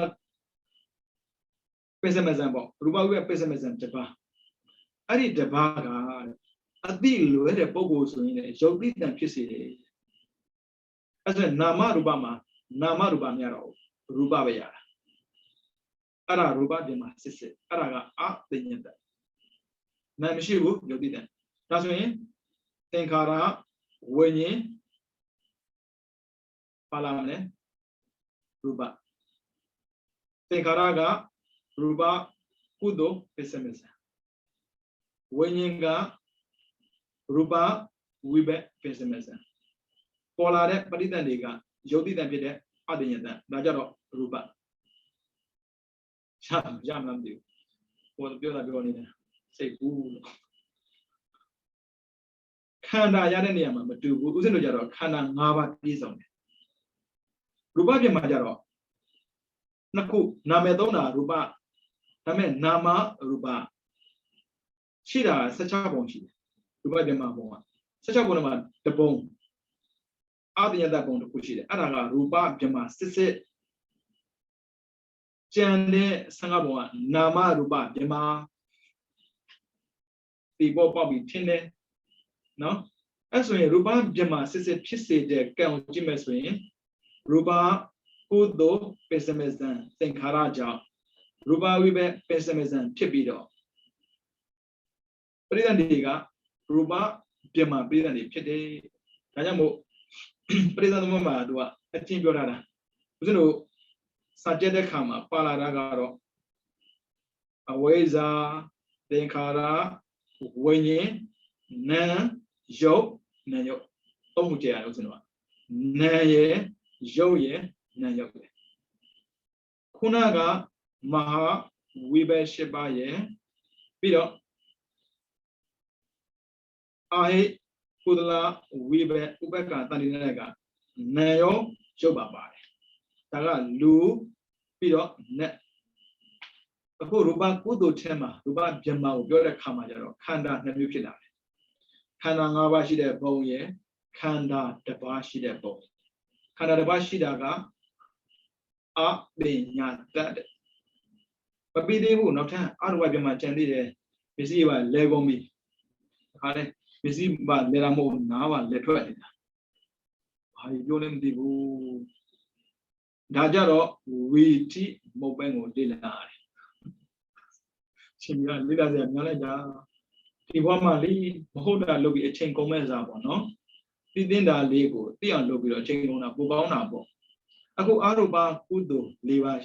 ပစ္စမဇံပေါ့ရူပဝိပ္ပပစ္စမဇံတစ်ပါးအဲ့ဒီတစ်ပါးကအတိလွဲတဲ့ပုံကိုဆိုရင်လည်းယုတ်တိတန်ဖြစ်စေတယ်အဲ့ဒါနာမရူပမှာနာမရူပမရတော့ရူပပဲရတာအဲ့ဒါရူပပြမှာစစ်စစ်အဲ့ဒါကအသိဉာဏ်တနာမရှိဘူးယုတ်တိတန်ဒါဆိုရင်သင်္ခါရဝိညာဉ်ပါလာမယ်ရူပ Tenkaraga Ruba Kudo Pessimist. Winninga Ruba Wibe Pessimist. Polare Paditandiga, Jodi than Pide, Adinata, Najaro Ruba. Jam Lamdu. What the Biola say, ooh. Kanda Yadaniama, but do Uzino Kana Nava Dizon. Ruba Majaro. Naku, Namedona Ruba. Name Nama Ruba. Shida, such a bonchi. Ruba de Mabona. Such a bonama, the bone. Adia that bone to push it. Adaga, Ruba, Jama, Sisse. Jande, Sangabona, Nama Ruba, Jama. The Bobby Tinde. No? As when Ruba, Jama, Sisse, Pisse, the Count Jimmeswin. Ruba, Kudo, Pessimizan, think Haraja. Ruba, Wibe, Pessimizan, Tibido. Pridandiga, Ruba, Jama, Pridandi, Pite, Kayamo, Pridan Mama, a team Yorada. Uno, Sajeda Kama, Pala Ragaro, Aweza, Denkara, Wenye, Na, Jo, Nayo, Omutia, Naye, Joye, Nayo. Kunaga, Maha, Wibe Shebaye, Bido. I Pudla Wibe Ubeka Tandinaga Nayo Joba Bai Taga Lu Pido Net Ruba Kudo Tema Ruba Jama Yoda Kamajaro Kanda Namukina Kanda Nabashi de Boye Kanda Dabashi de Boy Kanda Dabashi Daga A Benya Dad Babidebu not Arwabima Chandide Misiva Legomi Busy but Leramo now literally. I don't know the Dajaro, we tea, Mobango de la Chimia, leaders and Nalaja. Tiwamali, Mohoda lobby a chain comments up, no? Within the Lego, the unlobby a chain on a Bobana. I go Aruba, Udo, Leva.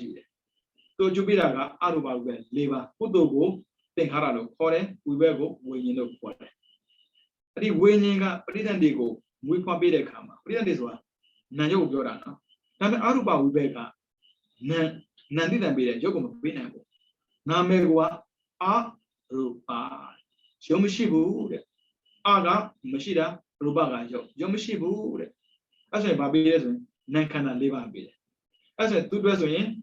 So Jubiraga, Aruba, Leva, Udo go, then Harado, Kore, we will go, when you know what. The winning Pridandigo, we can be the Kama. Pridan one. Nayo Yorana. Name Aruba Ubeka. Nandidan be the Jogum Binabo. Namegua Aruba. Jomishibu. Aga, Mashida, Rubaga, Jomishibu. As a Babi, Nankana Liva Bid. As a two dressing,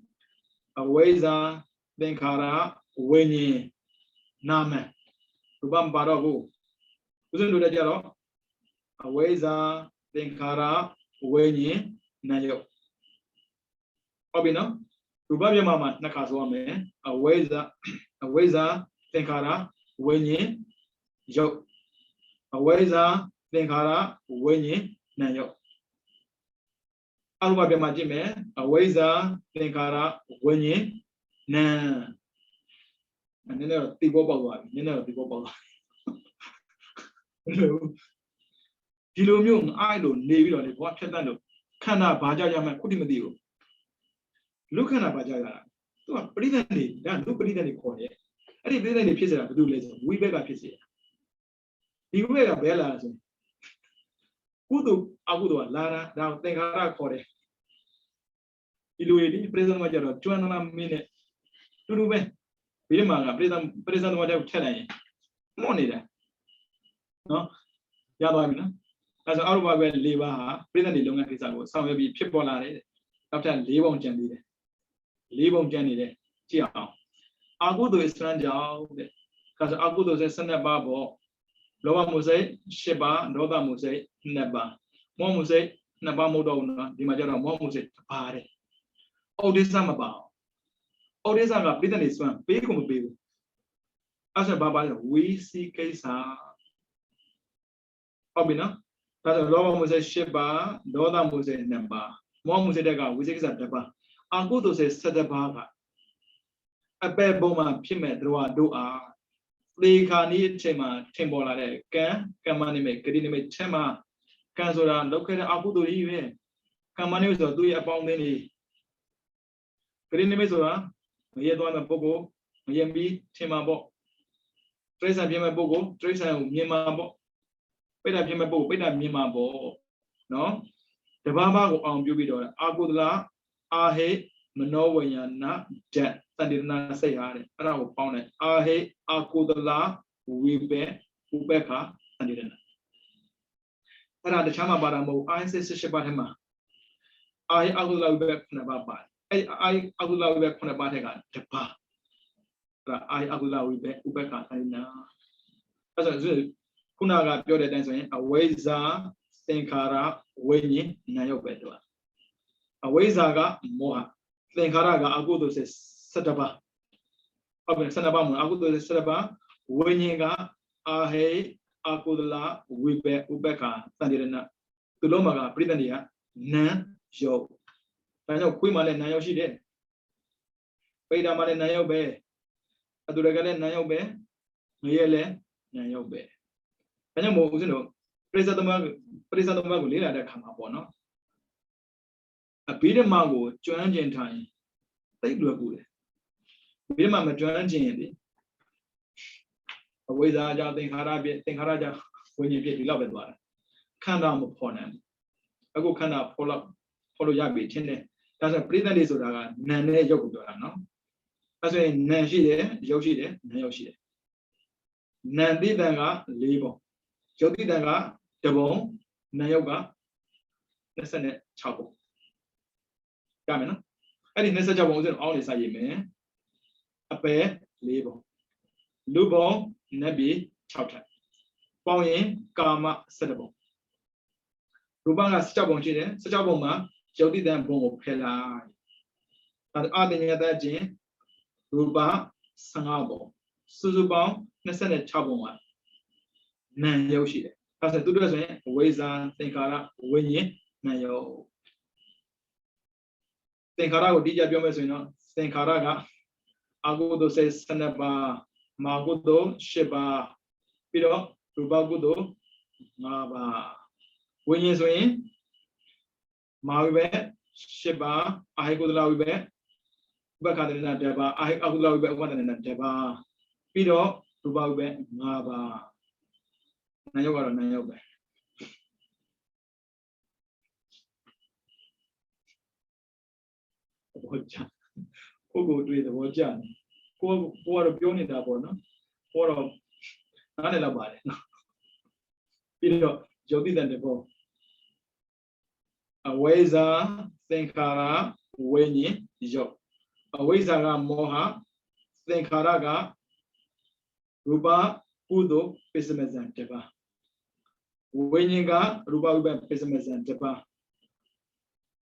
a Weza, Denkara, Winnie, Name, Rubam Barabu. Usun do that yellow. Aweza, Denkara, Wenye, Nayo. Obino, Rubabia Mama, Nakazwame, Aweza, Denkara, Wenye, Jo. Aweza, Denkara, Wenye, Nayo. Alwabia Majime, Aweza, Denkara, Wenye, Na. And then there are people, Dilomung, I don't leave on the watch and Kana Bajayama Kudimadio. Look at Bajaya. To a pretty than look at any corner. I didn't any piece of do later. We beg a piece. You wear a bella. Kudu, Agudo, Lara, now think I call it. You President Major, 200 minutes. To do well. Vilma, President whatever telling you. Money there. No, Yabamina. As our well liver, President Lunga Pisago, some will be people after leave on Jenny. Leave on Jenny. Chia. Agudo is Ranjao, because Agudo is Santa Babo, Loa Mose, Sheba, Roba Mose, Neba, Momose, Nabamodona, the Major Momose, Pare. All this I'm about. All this I'm a Britannic one, Bacon Bill. As a Baba, we see case. Obina, that's a Loa Mose, Sheba, Roda Mose, Neba, Momose, which is at the bar. Agudo says Sadabaga. A bad boma, Pimet, Roa, Doa. They can eat Chema, Timbola, Kamani make, Kadinime Chema, Kanzora, look at Agudo even. Kamani was do you about many. Green Mesura, Yedwana Bogo, Yambi, Timabo, Trace and Yama Bogo, Trace and Yamabo, Peda Yamabo, Peda Yamabo, no? The Baba on Bubido, Agudla, Ahe, Manowayana, Jet, Sandina say, and I will pound it. Ahe, Agudla, Wibe, Ubeka, Sandina. And the Chama Baramo, I say Shabahema. I Agula back from about I Agula back from about the pa. I Agula Ubeka, and now. As a Kunaga, your dancing, a Weza, Tenkara, Weni, Nayobedwa. A Wezaga, Moha, Tenkaraga, Agudo says Sataba. Of Sanabam, Agudo Sataba, Weniga, Ahe, Agudla, Ubeka, Sandirana, Tulomaga, Britannia, Na. Show. I know Quiman and Nayo she did. Wait a man Nayo Bay. Aduragan Nayo Bay. Mayele Nayo Bay. I know, President Magulila that come up on. A Peter Mago, Joan Gentine. They do a good. Peter Mamma Joan Genty. Away the thing Haraja when you get beloved one. Can't down upon them. I go kind of pull up. Follow Yabi, Chine. That's a prison is Nane Yokudora, no? That's a Nanshi, Yoshi, Nayoshi. Nandi Danga, Libo. Jodi Danga, Debo, Nayoga, Nesane Chapo. Gamina. I think Nessa Jabo was all this I mean. A pair, Libo. Lubo, Nebi, Chapter. Bowen, Kama, Sedabo. Rubanga Stabon Chile, Staboma. Jodi then Bongo Pela. And adding that Jin, Ruba, Sangabo, Suzuba, Nesane Chaboma, Nan Yoshi. As a two dozen, Weza, Tenkara, Winnie, Nayo. Tenkara, Dija Biomesino, Tenkaraga, Agudo says Sanaba, Magudo, Sheba, Pido, Rubagudo, Maba. Winnie's win. Mawibe, Sheba, I go to Lawibe, Bakadina Deba, I go to Lawibe, one and Deba, Pido, Rubabe, Maba, Nayoga, Nayobe. Who go to the Wajan? Who are a pioneer dabona? Or of Nanelabade. Pido, Jodi than the bow. Aweza, Tenkara, Weni, Jo. Awezaga Moha, Tenkaraga, Ruba, Udo, Pessimizan Teba. Weniga, Ruba, Pessimizan Teba.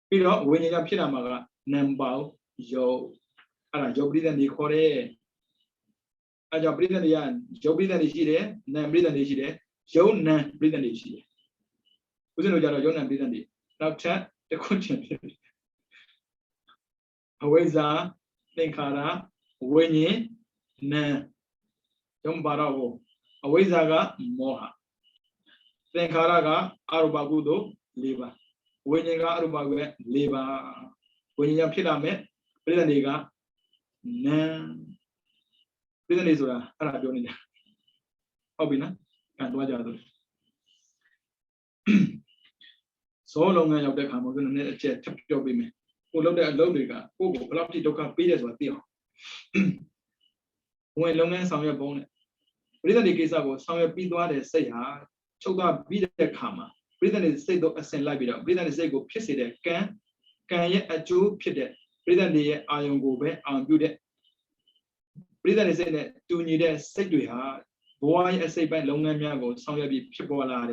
Piro, Weniga Pinamaga, Nambao, Jo. Ara, Jo Britan di Kore. Aja Britan Yan, Jo Britan is here, Nam Britan is here, Jo Nam Britan is here. Who's in Ojara, Jo Nam Britan? Now chat the question. Aweza, Tenkara, Wenye, Na, Jombaravo, Awezaga, Moha. Tenkaraga, Arubagudo, Liva. Wenyega, Arubague, Liva. Wenya Pilame, Pridaniga, Na. Pridanisura, Arabionina. Obina, and Wajadu. So long as the Kamo going to jet to be me. Who loved that Lodiga, who loved it to come Peters with you. When long as some your bone. Britain is about some of people say, Choga be the Kama. Britain is say, a send libido. Britain is say, go piss it, can yet a Jew pit it. Britain the iron go back and do that. Britain is saying that 2 need a say to her. Boy, I say by long and yago, some of you people are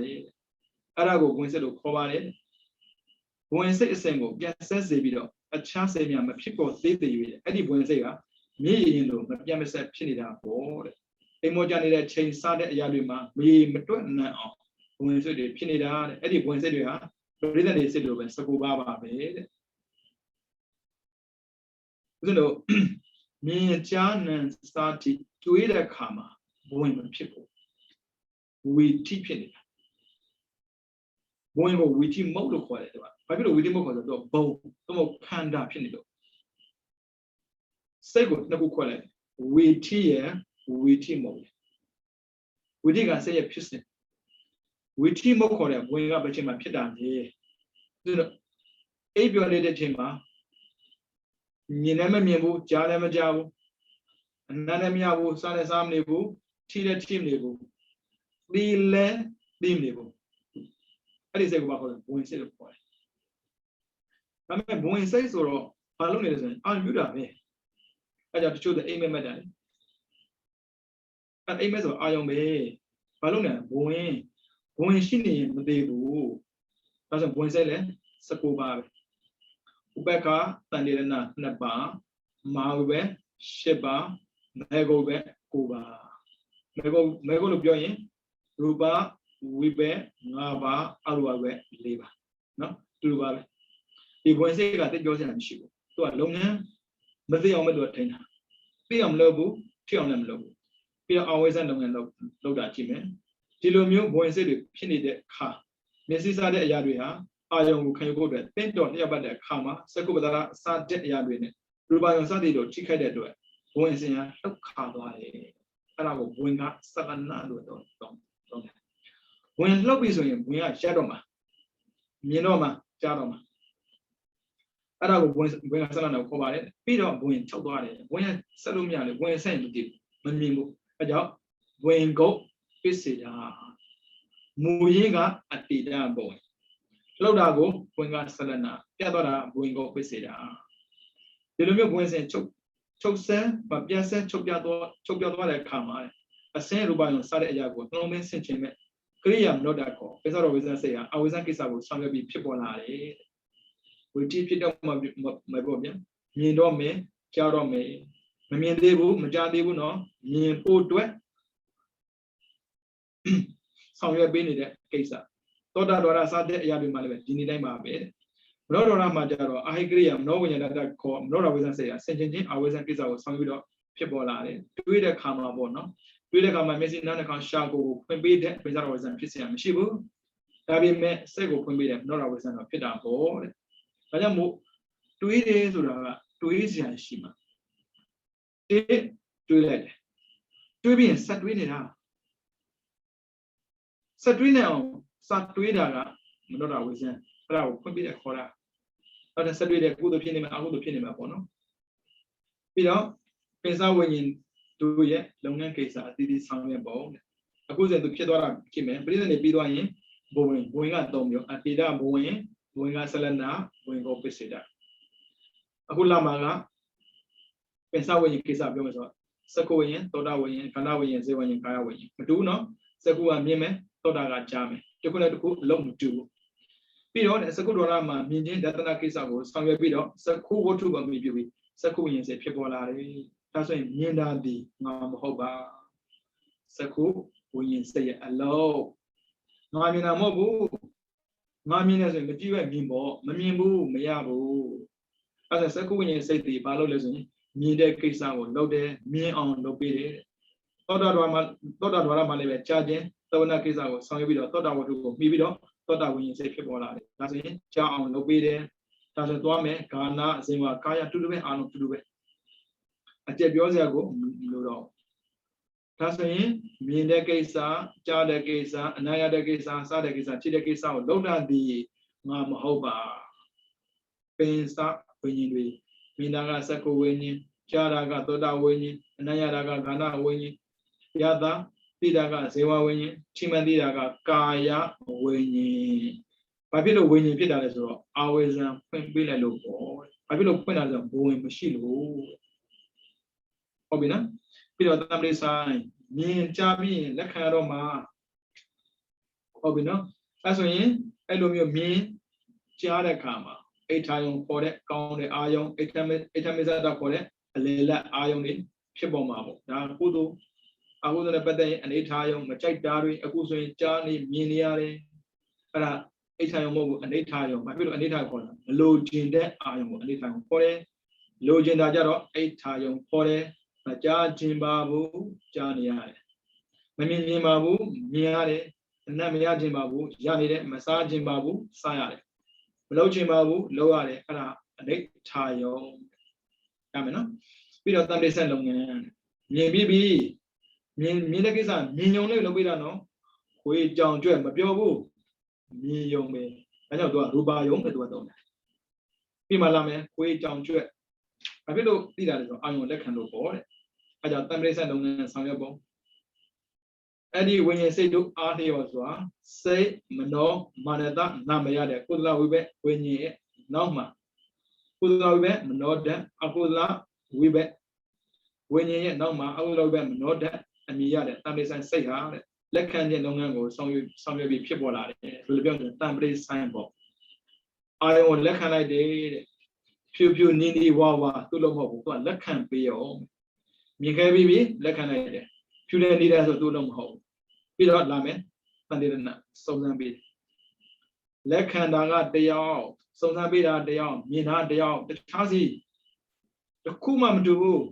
Arago when said to cover it. When say a single, yes, says the video, a chance of young people say the Eddie Buenza, me in the Yamas at Pinida board. A more Johnny change Sada Yabima, me Matuna, when said the Pinida, Eddie Buenza, Britain is said to Sakubaba bed. You know, me and John started to eat a comma, women people. We teach it. Going with him motor quality. I feel with him because of the bow, some of Panda Pinido. စိတ်ကိုနှစ်ခုခွက်လိုက်ဝီထိရဝီထိမဟုတ်ဝီထိကစိတ်ရဲ့ဖြစ်စဉ်ဝီထိမဟုတ်ခေါ်တဲ့ဘဝင်ကဘယ်ချိန်မှဖြစ်တာလဲသူတို့အိပ်ပျော်နေတဲ့ချိန်မှာမြင်လည်းမမြင်ဘူးကြားလည်းမကြားဘူးအနမ်းလည်းမရဘူးစားလည်းစားမနေဘူးထိလည်းထိမနေဘူးဒီလည်းဒီမနေဘူးအဲ့ဒီစိတ်ကိုဘာခေါ်လဲဘဝင်စိတ်လို့ခေါ်တယ်ဒါပေမဲ့ဘဝင်စိတ်ဆိုတော့ဘာလုပ်နေလဲဆိုရင်အာမြူတာပဲအဲ့ကြောင့်တချို့အိမ်မက်တာလေအဲ့အိမ်မက်ဆိုအာယုံပဲဘာလုပ်နေလဲဘဝင်ရှိနေရင်မသေးဘူးဒါဆိုဘဝင်စိတ်လည်း19ပါပဲဥပက္ခတန်တေရဏ2ပါမာဝိပဲ10ပါမေဂုပဲ9ပါမေဂုလို့ပြောရင်ရူပဝိပဲ5ပါအရူပပဲ4ပါနော်တူပါပဲဒီဘဝင်စိတ်ကတိတ်ကြောစရာမရှိဘူးသူကလုပ်ငန်းမသိအောင်မလို့ထိန်းတာသိအောင်မလုပ်ဘူးထိအောင်လည်းမလုပ်ဘူးပြီးတော့အဝိဇ္ဇလုပ်ငန်းလုပ်တာကြည့်မယ်ဒီလိုမျိုးဘဝင်စိတ်တွေဖြစ်နေတဲ့အခါမျက်စိစားတဲ့အရာတွေဟာအာယုံကိုခံယူဖို့အတွက်တင့်တော်လျှက်ပတ်တဲ့အခါမှာစကုပ္ပဒရာစားတဲ့အရာတွေနဲ့ရူပယုံစသည်တို့ထိခိုက်တဲ့အတွက်ဘဝင်စဉ်ဟာဒုက္ခသွားတယ်အဲ့ဒါကိုဘဝင်ကစကနာလို့တော့ဝင်လှုပ်ပြီဆိုရင်ဘဝင်ကရက်တော့မှာမြင်တော့မှာကြားတော့မှာအဲ့ဒါကိုဘဝင်ကစကနာကိုခေါ်ပါတယ်ပြီးတော့ဘဝင်ချုပ်သွားတယ်ဘဝင်ကဆက်လို့မရလေဘဝင်ဆက်မကြည့်မမြင်ဘူးအဲကြောင့်ဘဝင်ကုတ်ပစ္စေတာမူရင်းကအတ္တိတဘဝင်လောက်တာကိုဘဝင်ကဆလနာပြတ်သွားတာဘဝင်ကိုပစ္စေတာဒီလိုမျိုးဘဝင်စဉ်ချုပ်ဆန်းပြတ်ဆန်းချုပ်ပြသွားတဲ့အခါမှာအစင်းရူပယုံစတဲ့အရာကိုနှလုံးသွင်းဆင်ခြင်မဲ့ကရိယာမနောတကိုပိဿရောဝိဇ္ဇစိတ်ဟာအဝိဇ္ဇကိစ္စကိုဆောင်ရွက်ပြီးဖြစ်ပေါ်လာတယ်ဝိတိဖြစ်တော့မပေါ့ဗျာမြင်တော့မယ်ကြားတော့မယ်မမြင်သေးဘူးမကြားသေးဘူးနော်မြင်ဖို့အတွက်ဆောင်ရွက်ပေးနေတဲ့ကိစ္စသောတာဒွါရစတဲ့အရာတွေမှလည်းပဲဒီနေ့တိုင်းပါပဲမနောဒွါရမှာကြတော့အာဟိကရိယာမနောဝိညာဏတခေါ်မနောဒဝိဇ္ဇစိတ်ဟာဆင်ခြင်ခြင်းအဝိဇ္ဇကိစ္စကိုဆောင်ရွက်ပြီးတော့ဖြစ်ပေါ်လာတယ်တွေးတဲ့ခါမှာပေါ့နော်တွေးတဲ့ခါမှာမျက်စိနားနှာခေါင်းရှာကိုဖွင့်ပေးတဲ့ပိဿရောဝိဇ္ဇဖြစ်เสียမရှိဘူးဒါပေမဲ့စိတ်ကိုဖွင့်ပေးတဲ့မနောဒဝိဇ္ဇတော့ဖြစ်တာပေါ့တဲ့ဒါကြောင့်မို့တွေးတယ်ဆိုတာကတွေးစရာရှိမှာတွေးလိုက်တယ်တွေးပြီးရင်ဆက်တွေးနေတာဆက်တွေးနေအောင်စတွေးတာကမနောဒဝိဇ္ဇအဲ့ဒါကိုဖွင့်ပေးတဲ့ခေါ်တာအဲ့ဒါဆက်တွေးတဲ့ကုသိုလ်ဖြစ်နေမှာအကုသိုလ်ဖြစ်နေမှာပေါ့နော်ပြီးတော့ပိဿဝိညာဉ်တို့ရဲ့လုပ်ငန်းကိစ္စအသီးသီးဆောင်ရွက်ပုံအခုစဉ်သူဖြစ်သွားတာဖြစ်မယ်ပြိဿနေပြီးသွားရင်ဘဝင်က3မျိုးအတ္တိတဘဝင်ကဆလနာဘဝင်ကိုပစ္စေတာအခုလာမှာကပိဿဝိညာဉ်ကိစ္စပြောမယ်ဆိုတော့စကုဝိညာဉ်သောတာဝိညာဉ်ခန္ဓာဝိညာဉ်ဇေဝိညာဉ်ကာယဝိညာဉ်မတူဘူးနော်စကုကမြင်မယ်သောတာကကြားမယ်တစ်ခုနဲ့တစ်ခုအလုံးမတူဘူးပြီးတော့စကုဒ္ဒရာမှာမြင်ခြင်းဒသနာကိစ္စကိုဆောင်ရွက်ပြီးတော့စကုဝတ္ထုကိုမြည်ပြီးစကုဝိညာဉ်စေဖြစ်ပေါ်လာတယ်ဒါဆိုရင်မြင်တာဒီငါမဟုတ်ပါစကုဝိညာဉ်စေရဲ့အလုံးငါမြင်တာမဟုတ်ဘူးငါမြင်နေဆိုရင်မကြည့်ပဲမြင်ပေါ့မမြင်ဘူးမရဘူးအဲ့ဒါစကုဝိညာဉ်စိတ်တွေဘာလို့လဲဆိုရင်မြင်တဲ့ကိစ္စကိုလုပ်တယ်မြင်အောင်လုပ်ပေးတယ်သောတာဒွါရမှာလည်းပဲကြားခြင်းသဝနာကိစ္စကိုဆောင်ရွက်ပြီးတော့သောတာဝတ္ထုကိုမြည်ပြီးတော့သောတာဝိညာဉ်စိတ်ဖြစ်ပေါ်လာတယ်ဒါဆိုရင်ကြားအောင်လုပ်ပေးတယ်ဒါဆိုသွားမယ်ဂါနာအစဉ်ဝါကာယတူတူပဲအာလုံးတူတူပဲအကျက်ပြောစရာကိုမလိုတော့ဒါဆိုရင်မြင်တဲ့ကိစ္စကြားတဲ့ကိစ္စအနာရတဲ့ကိစ္စစားတဲ့ကိစ္စဖြစ်တဲ့ကိစ္စကိုလုံးတာဒီငါမဟုတ်ပါပင်စဝိညာဉ်တွေမြင်တာကစကုဝိညာဉ်ကြားတာကသောတာဝိညာဉ်အနာရတာကဂါနာဝိညာဉ်ယတာသိတာကဇေဝဝိညာဉ်ထိမှန်သိတာကကာယဝိညာဉ်ဘာဖြစ်လို့ဝိညာဉ်ဖြစ်တာလဲဆိုတော့အာဝေဇံဖွင့်ပေးလိုက်လို့ပေါ့ဘာဖြစ်လို့ဖွင့်တာဆိုတော့ဘဝင်မရှိလို့ဟုတ်ပြီနော်ပြီးတော့တမ္ပရိဆိုင်မြင်ကြားပြီးလက်ခံရတော့မှာဟုတ်ပြီနော်အဲဆိုရင်အဲ့လိုမျိုးမြင်ကြားတဲ့အခါမှာအိဋ္ဌာယုံခေါ်တဲ့ကောင်းတဲ့အာယုံအိဋ္ဌမေဇတာခေါ်တဲ့အလေလက်အာယုံတွေဖြစ်ပေါ်မှာပေါ့ဒါကုသိုလ်အကုသိုလ်နဲ့ပတ်သက်ရင်အိဋ္ဌာယုံမကြိုက်တာတွေအခုဆိုရင်ကြားနေမြင်နေရတယ်အဲ့ဒါအိဋ္ဌာယုံမဟုတ်ဘူးအနိဋ္ဌာယုံဘာဖြစ်လို့အနိဋ္ဌာခေါ်တာမလိုချင်တဲ့အာယုံကိုအနိဋ္ဌာယုံခေါ်တယ်လိုချင်တာကြတော့အိဋ္ဌာယုံခေါ်တယ်မကြားခြင်းပါဘူးကြားနေရတယ်မမြင်ခြင်းပါဘူးမြင်ရတယ်အနတ်မရခြင်းပါဘူးရနေတယ်မစားခြင်းပါဘူးစားရတယ်မလုပ်ခြင်းပါဘူးလုပ်ရတယ်အဲ့ဒါအနိဋ္ဌာယုံရမယ်နော် ပြီးတော့တန်တေဆက်လုပ်ငန်းမြင်ပြီးမြင်တဲ့ကိစ္စမြင်ယုံလေးလုပ်ပြီးတာနော်ခွေးကြောင်ကျွဲ့မပြောဘူးမြင်ယုံပဲဒါကြောင့်သူကရူပါယုံပဲသူကတော့ပြီးမှလာမယ်ခွေးကြောင်ကျွဲ့ဘာဖြစ်လို့သိတာလဲဆိုအာယုံလက်ခံလို့ပေါ့တဲ့အဲကြောင့်တန်တေဆက်လုပ်ငန်းဆောင်ရွက်ပုံအဲ့ဒီဝိညာဉ်စိတ်တို့အားလျော်စွာစိတ်မနောမာနတနာမရတဲ့ကုသလဝိဘက်ဝိညာဉ်ရဲ့နောက်မှာကုသလဝိဘက်မနောတအကုသလဝိဘက်ဝိညာဉ်ရဲ့နောက်မှာအကုသလဝိဘက်မနောတအမြင်ရတဲ့တန်ပရိဆိုင်စိတ်ဟာတဲ့လက်ခံတဲ့လုပ်ငန်းကိုဆောင်ရွက်ပြီးဖြစ်ပေါ်လာတယ်ဘယ်လိုပြောလဲတန်ပရိဆိုင်ပေါ့အာယုံလက်ခံလိုက်တယ်တဲ့ဖြူဖြူနင်းနီးဝါသူ့လို့မဟုတ်ဘူးသူကလက်ခံပေးရောမြင်ခဲ့ပြီးလက်ခံလိုက်တယ်ဖြူနေနေတာဆိုသူ့လို့မဟုတ်ဘူးပြီးတော့လာမယ်တန်တေရဏစုံစမ်းပေးလက်ခံတာကတရားစုံစမ်းပေးတာတရားမြင်တာတရားတခြားစီတစ်ခုမှမတူဘူး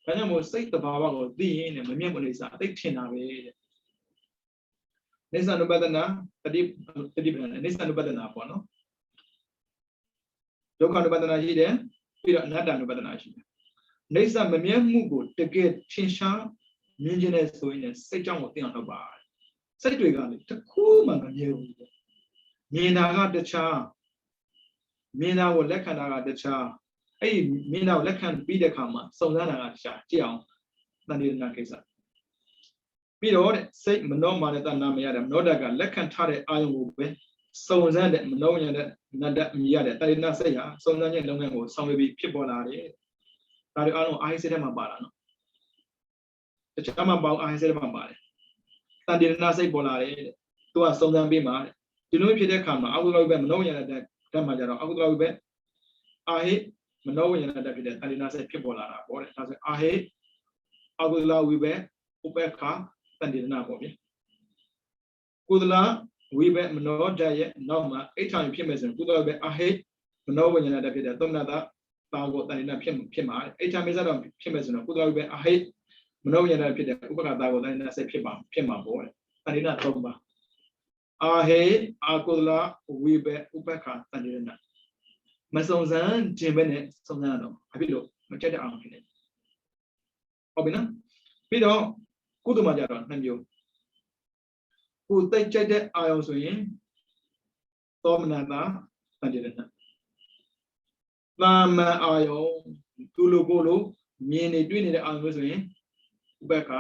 ဒါကြောင့်မို့စိတ်တဘာဝကိုသိရင်လည်းမမြတ်မလို့အသိထင်တာပဲတဲ့နိစ္စ ानु ပဒနာတတိပဒနာနိစ္စ ानु ပဒနာပေါ့နော်ဒုက္ခ ानु ပဒနာရှိတယ်ပြီးတော့အနတ္တ ानु ပဒနာရှိတယ်နိစ္စမမြတ်မှုကိုတကယ်ထင်ရှားမြင်ခြင်းနဲ့ဆိုရင်စိတ်ကြောင့်ကိုသိအောင်လုပ်ပါစိတ်တွေကလေတစ်ခုမှမမြဲဘူးမြင်တာကတခြားမြင်တာကိုလက်ခံတာကတခြားအဲ့ဒီမြင်တာကိုလက်ခံပြီးတဲ့အခါမှာစုံစမ်းတာကတခြားကြည့်အောင်တန်တေရဏကိစ္စပြီးတော့တဲ့စိတ်မနောမာနတနာမရတဲ့မနောဓာတ်ကလက်ခံထားတဲ့အာယုံကိုပဲစုံစမ်းတဲ့မနောဉာဏ်တဲ့နတ္တအမြင်ရတဲ့တန်တေရဏစိတ်ဟာစုံစမ်းခြင်းလုပ်ငန်းကိုဆောင်ရွက်ပြီးဖြစ်ပေါ်လာတယ်ဒါတွေအားလုံးအာဟိစေတဲ့မှာပါလာနော်တခြားမှာပေါင်းအာဟိစေတဲ့မှာပါတယ်တန်တေရဏစိတ်ပေါ်လာတယ်သူကစုံစမ်းပေးမှာဒီလိုဖြစ်တဲ့အခါမှာအကုသလဝိဘက်မနောဉာဏ်တဲ့ဓာတ်မှာကြတော့အကုသလဝိဘက်အာဟိမနောဉာဏ်တဲ့ဖြစ်တဲ့တန်တေရဏစိတ်ဖြစ်ပေါ်လာတာပေါ့တဲ့ဒါဆိုအာဟိအကုသလဝိဘက်ဥပ္ပခာတန်တေရဏပေါ့ဗျကုသလဝိဘက်မနောဓာတ်ရဲ့နောက်မှာအိဋ္ဌာဖြစ်မဲ့ဆိုရင်ကုသလဝိဘက်အာဟိမနောဉာဏ်တဲ့ဖြစ်တဲ့သုမနတတာကိုတန်တေရဏဖြစ်မှာအိဋ္ဌာမေဇတော့ဖြစ်မဲ့ဆိုတော့ကုသလဝိဘက်အာဟိမနောဉာဏ်ဖြစ်တဲ့ဥပ္ပခာတာကိုတန်တေရဏစိတ်ဖြစ်မှာပေါ့တဲ့တန်တေရဏ၃ပါးအာဟေအာကုသလဝိဘက်ဥပ္ပခာတန်တေရဏမစုံစမ်းခြင်းပဲနဲ့စုံစမ်းရတော့ဘာဖြစ်လို့မကြက်တဲ့အောင်ဖြစ်နေဟုတ်ပြီနော်ပြီးတော့ကုသမှာကြတော့နှစ်မျိုးကိုတိတ်ကြိုက်တဲ့အာယုံဆိုရင်သောမနတာတန်တေရဏသာမန်အာယုံသူလိုကိုလိုမြင်နေတွေ့နေတဲ့အာယုံမျိုးဆိုရင်ဥပ္ပခာ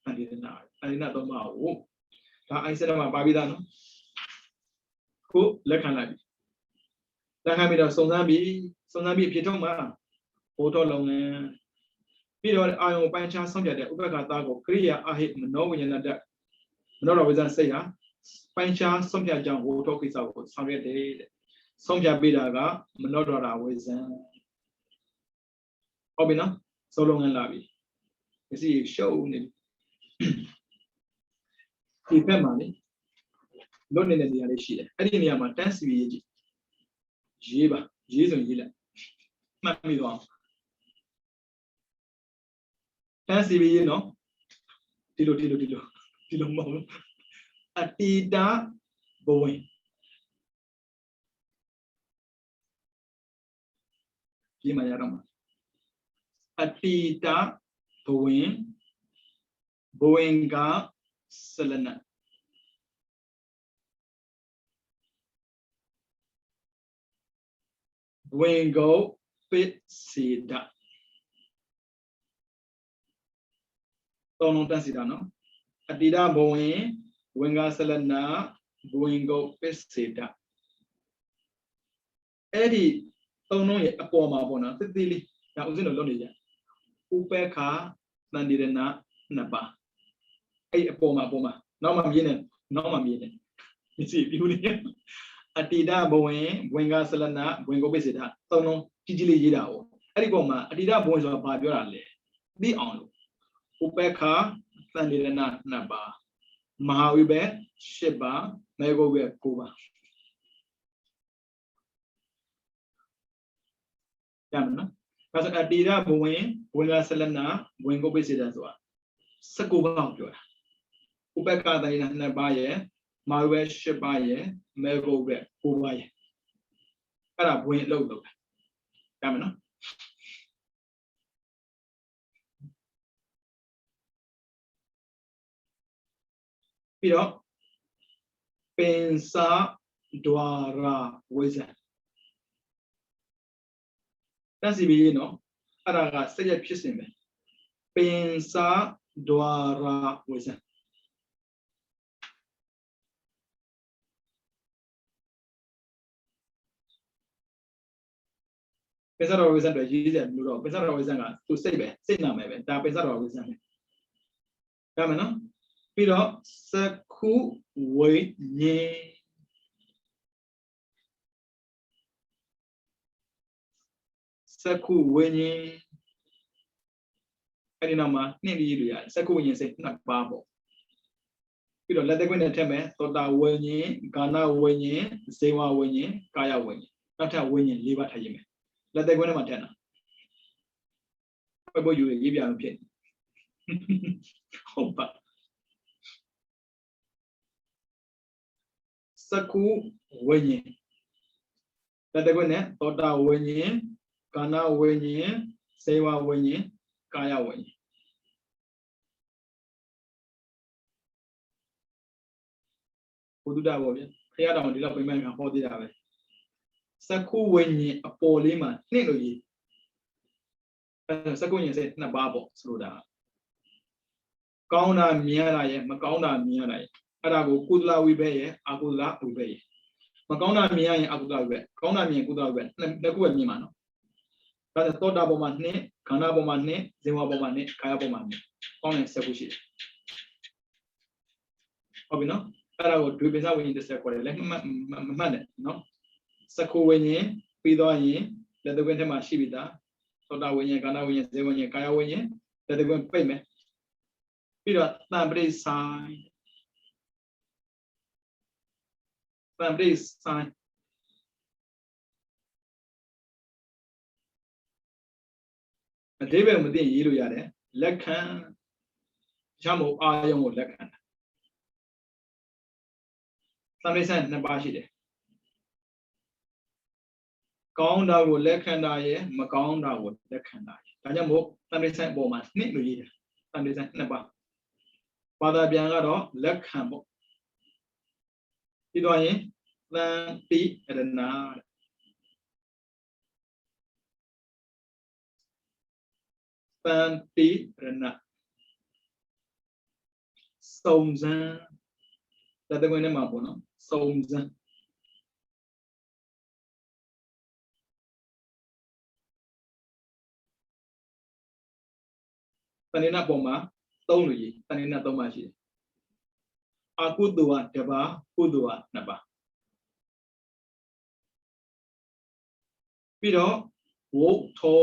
တန်တေရဏတန်တေရဏသုံးပါးကိုဒါအိုင်စက်မှာပါပြီးသားနော်ကိုလက်ခံလိုက်ပြီလက်ခံပြီးတော့စုံစမ်းပြီးဖြစ်ထုံးမှာဘိုးတော်လုံငန်းပြီးတော့အာယုံပိုင်းခြားဆုံးဖြတ်တဲ့ဥပ္ပခာသားကိုကရိယာအာဟိမနောဝိညာဏတ္တမနောတော်ဝိဇ္ဇစိတ်ဟာပိုင်းခြားဆုံးဖြတ်ကြောင်းဘိုးတော်ကိစ္စကိုဆောင်ရွက်တယ်တဲ့ဆုံးဖြတ်ပေးတာကမနောတော်ဝိဇ္ဇဟုတ်ပြီနော်စောလုံငန်းလာပြီဒီစီရှုပ်နေဒီဘက်မှာလေလွတ်နေတဲ့နေရာလေးရှိတယ်အဲ့ဒီနေရာမှာတန်းစီရေးကြည့်ရေးပါရေးဆိုရေးလိုက်မှတ်မိတော့တန်းစီရေးနော်ဒီလိုမဟုတ်ဘူးအတိတဘဝင်ဒီမှာရတော့မှာအတိတဘဝင်ကစလနဝင်ကိုပစ္စေဒသုံးလုံးတန်းစီတာနော်အတိဒဘဝင်ကစလနာဝင်ကိုပစ္စေဒအဲ့ဒီသုံးလုံးရဲ့အပေါ်မှာပေါ့နော်တိတိလေးဒါဥစဉ်တို့လုပ်နေကြဥပ္ပခာတန်တေရဏနှစ်ပါးအဲ့အပေါ်မှာနောက်မှမြင်နေမရှိပြူနေအတိဒဘဝင်ကစလနာဝင်ကိုပစ္စေဒသုံးလုံးကြီးလေးရေးတာ哦အဲ့ဒီပုံမှာအတိဒဘဝင်ဆိုတာဘာပြောတာလဲသိအောင်လို့ဥပ္ပခာတန်တေရဏနှစ်ပါးမဟာဝိဘက်8ပါးမေဃဝိဘက်9ပါးရမယ်နော်ဒါဆိုအတိဒဘဝင်ကစလနာဝင်ကိုပစ္စေဒဆိုတာ19ပါးပြောတာဥပ္ပခာတန်တေရဏနှစ်ပါးရဲ့မဟာဝိဘက်8ပါးရဲ့မေဃဝိဘက်9ပါးရဲ့အဲ့ဒါဘဝင်အလုပ်လုပ်တာရမယ်နော် ပြီးတော့ပင်စာဒွါရာဝိဇ္ဇာတန်းစီပြီးနော်အဲ့ဒါကစိတ်ရဖြစ်စဉ်ပဲပင်စာဒွါရာဝိဇ္ဇာပင်စာဒွါရာဝိဇ္ဇာတွေရေးတယ်လို့တော့ပင်စာဒွါရာဝိဇ္ဇာကသူစိတ်ပဲစိတ်နာမယ်ပဲဒါပင်စာဒွါရာဝိဇ္ဇာပဲဒါမှနော်ပြီးတော့စခုဝိညေစခုဝိညာဉ်အဲ့ဒီနောက်မှာနှင့်ပြီးလို့ရတယ်စခုဝိညာဉ်စိတ်နှစ်ပါးပေါ့ပြီးတော့လက်သက်ခွင့်နဲ့ထည့်မယ်သောတာဝိညာဉ်ကာဏဝိညာဉ်ဇေဝဝိညာဉ်ကာယဝိညာဉ်နောက်ထပ်ဝိညာဉ်၄ပါးထည့်ရမယ်လက်သက်ခွင့်နဲ့မှထည့်တာဘယ်လိုရေးပြလို့ဖြစ်ဟုတ်ပါစခုဝိညာဉ်လက်သက်ခွင့်နဲ့သောတာဝိညာဉ်ကာဏဝိညာဉ်ဇေဝဝိညာဉ်ကာယဝိညာဉ်ဘုဒ္ဓဘောဗျာခရတော်ဒီလောက်ပြင်မှန်ဟောသေးတာပဲစခုဝိညာဉ်အပေါ်လေးမှာနှင့်လို့ရေးစခုဝိညာဉ်စိတ်နှစ်ပါးပေါ့ဆိုလိုတာကောင်းတာမြင်ရတာရဲ့မကောင်းတာမြင်ရတာရဲ့အဲ့ဒါကိုကုသလဝိဘက်ရဲ့အကုသလဝိဘက်ရဲ့မကောင်းတာမြင်ရရင်အကုသလဝိဘက်ကောင်းတာမြင်ကုသလဝိဘက်နှစ်ခုပဲမြင်မှာနော်ဒါဆိုသောတာပေါ်မှာနှစ်ခန္ဓာပေါ်မှာနှစ်ဇေဝပေါ်မှာနှစ်ကာယပေါ်မှာနှစ်ကောင်းတဲ့စခုရှိတယ်ဟုတ်ပြီနော်အဲ့ဒါကိုဒွေပင်စဝိညာဉ်တစ်ဆက်ခေါ်တယ်လည်းမမှတ်နဲ့နော်စခုဝိညာဉ်ပြီးတော့ရင်လက်သကွင်းထဲမှာရှိပြီသားသောတာဝိညာဉ်ခန္ဓာဝိညာဉ်ဇေဝဝိညာဉ်ကာယဝိညာဉ်လက်သကွင်းပိတ်မယ်ပြီးတော့တံပရိဆိုင်တံပရိဆိုင်အဓိပ္ပာယ်မသိရေးလို့ရတယ်လက်ခံရမို့အာယုံကိုလက်ခံတာတံပရိဆိုင်နှစ်ပါးရှိတယ်ကောင်းတာကိုလက်ခံတာရဲ့မကောင်းတာကိုလက်ခံတာရဲ့ဒါကြောင့်မို့တံပရိဆိုင်အပေါ်မှာနှစ်လို့ရေးတယ်တံပရိဆိုင်နှစ်ပါးဘာသာပြန်ကတော့လက်ခံပေါ့ပြီးတော့ရင်သံတိရဏသံတိရဏစုံစမ်းလက်သက်ခွင့်ထဲမှာပေါ့နော်စုံစမ်းတဏှာပေါ်မှာ3လို့ရေးတဏှာ3ပါရှိတယ်အကုသိုလ်က1ပါးကုသိုလ်က2ပါးပြီးတော့ဝုထော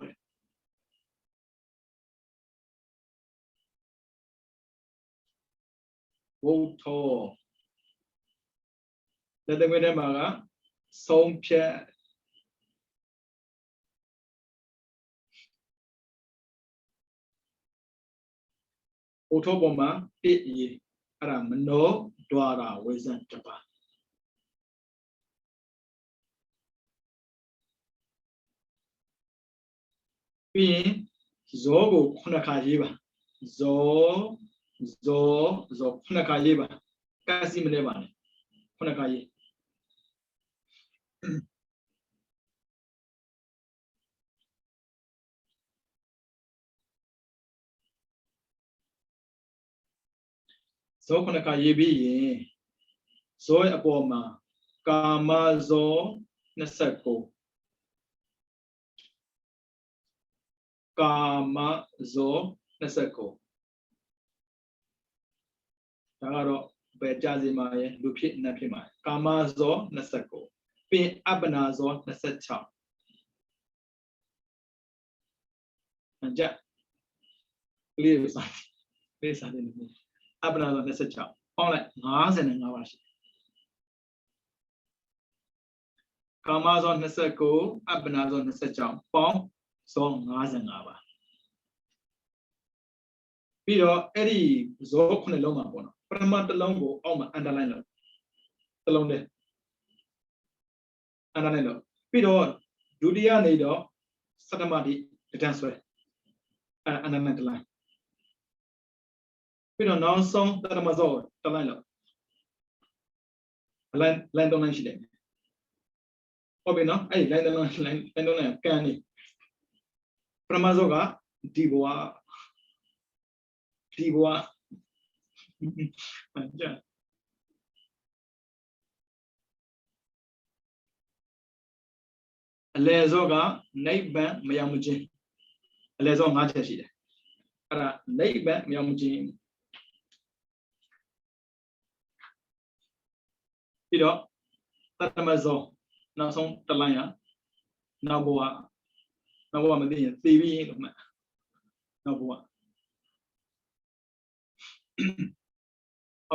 တဲ့ဝုထောလက်သက်ခွင့်ထဲမှာကဆုံးဖြတ်ဝုထောပေါ်မှာ1ရေးအဲ့ဒါမနောဒွါရဝိဇ္ဇာ1ပါးပြီးရင်ဇောကို9ခါရေးပါဇော9ခါရေးပါကစီမလဲပါနဲ့9ခါရေးဇော9ခါရေးပြီးရင်ဇောအပေါ်မှာကာမဇော29ကာမဇော29ဒါကတော့ဘယ်ကြာစီမှာရဲ့လူဖြစ်နတ်ဖြစ်မှာကာမဇော29ပြီးအပ္ပနာဇော26အကြလေးစားတယ်အပ္ပနာဇော26ပေါင်းလိုက်55ပါရှိကာမဇော29အပ္ပနာဇော26ပေါင်းဇော55ပါပြီးတော့အဲ့ဒီဇော9လုံးမှာပေါ့နော်ပထမတစ်လုံးကိုအောက်မှာ underline လုပ်တစ်လုံးတည်း underline လုပ်ပြီးတော့ဒုတိယနေတော့စတ္တမတိတန်းဆွဲunderline တစ်လိုင်း ပြီးတော့နောက်ဆုံးတရမဇောတလိုင်းလောက်လိုင်း3လိုင်းရှိတယ်ဟုတ်ပြီနော်အဲ့ဒီလိုင်း3လိုင်းကန်နေပရမဇောကဒီဘဝအလယ်ဇောကနိဗ္ဗာန်မရောက်မချင်းအလယ်ဇော5ချက်ရှိတယ်အဲ့ဒါနိဗ္ဗာန်မရောက်မချင်းပြီးတော့တတမဇောနောက်ဆုံးတလိုင်းရနောက်ဘဝမသိရင်သိပြီးလို့မှတ်နောက်ဘဝဟု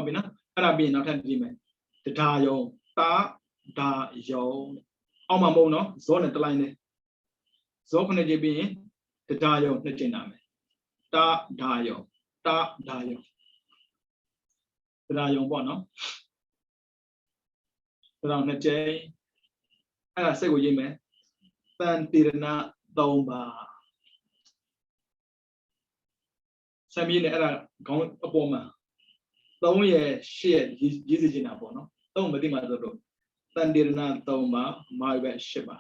တ်ပြီနော်အဲ့ဒါပြီးရင်နောက်ထပ်ကြည့်မယ်တဒါယုံတာဒါယုံအောက်မှာမဟုတ်နော်ဇောနဲ့တလိုင်းနဲ့ဇော9ကြိမ်ပြီးရင်တဒါယုံ2ကြိမ်နာမယ်တာဒါယုံပေါ့နော်တဒါ2ကြိမ်အဲ့ဒါစိတ်ကိုရေးမယ်တန်တိရဏ3ပါဆံပြီးနဲ့အဲ့ဒါခေါင်းအပေါ်မှာ3ရဲ့8ရဲ့ရေးစီချင်တာပေါ့နော်3မသိမှဆိုတော့တန်တိရဏ3ပါမာရွက်8ပါ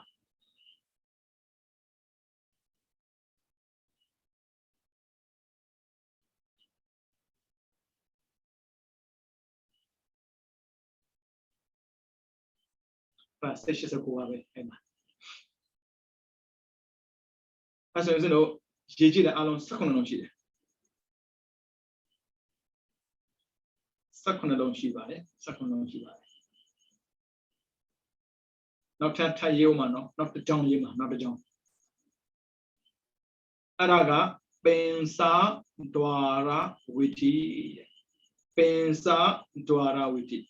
89ပါပဲအဲ့မှာအဲ့ဆိုရင်တို့ရေးကြည့်တဲ့အလုံး18လုံးရှိတယ်18လုံးရှိပါတယ်နောက်ထပ်ရေးဦးမှာနော်နောက်တစ်ကြောင်းရေးမှာနောက်တစ်ကြောင်းအဲ့ဒါကပင်စာဒွါရဝိတိပင်စာဒွါရဝိတိ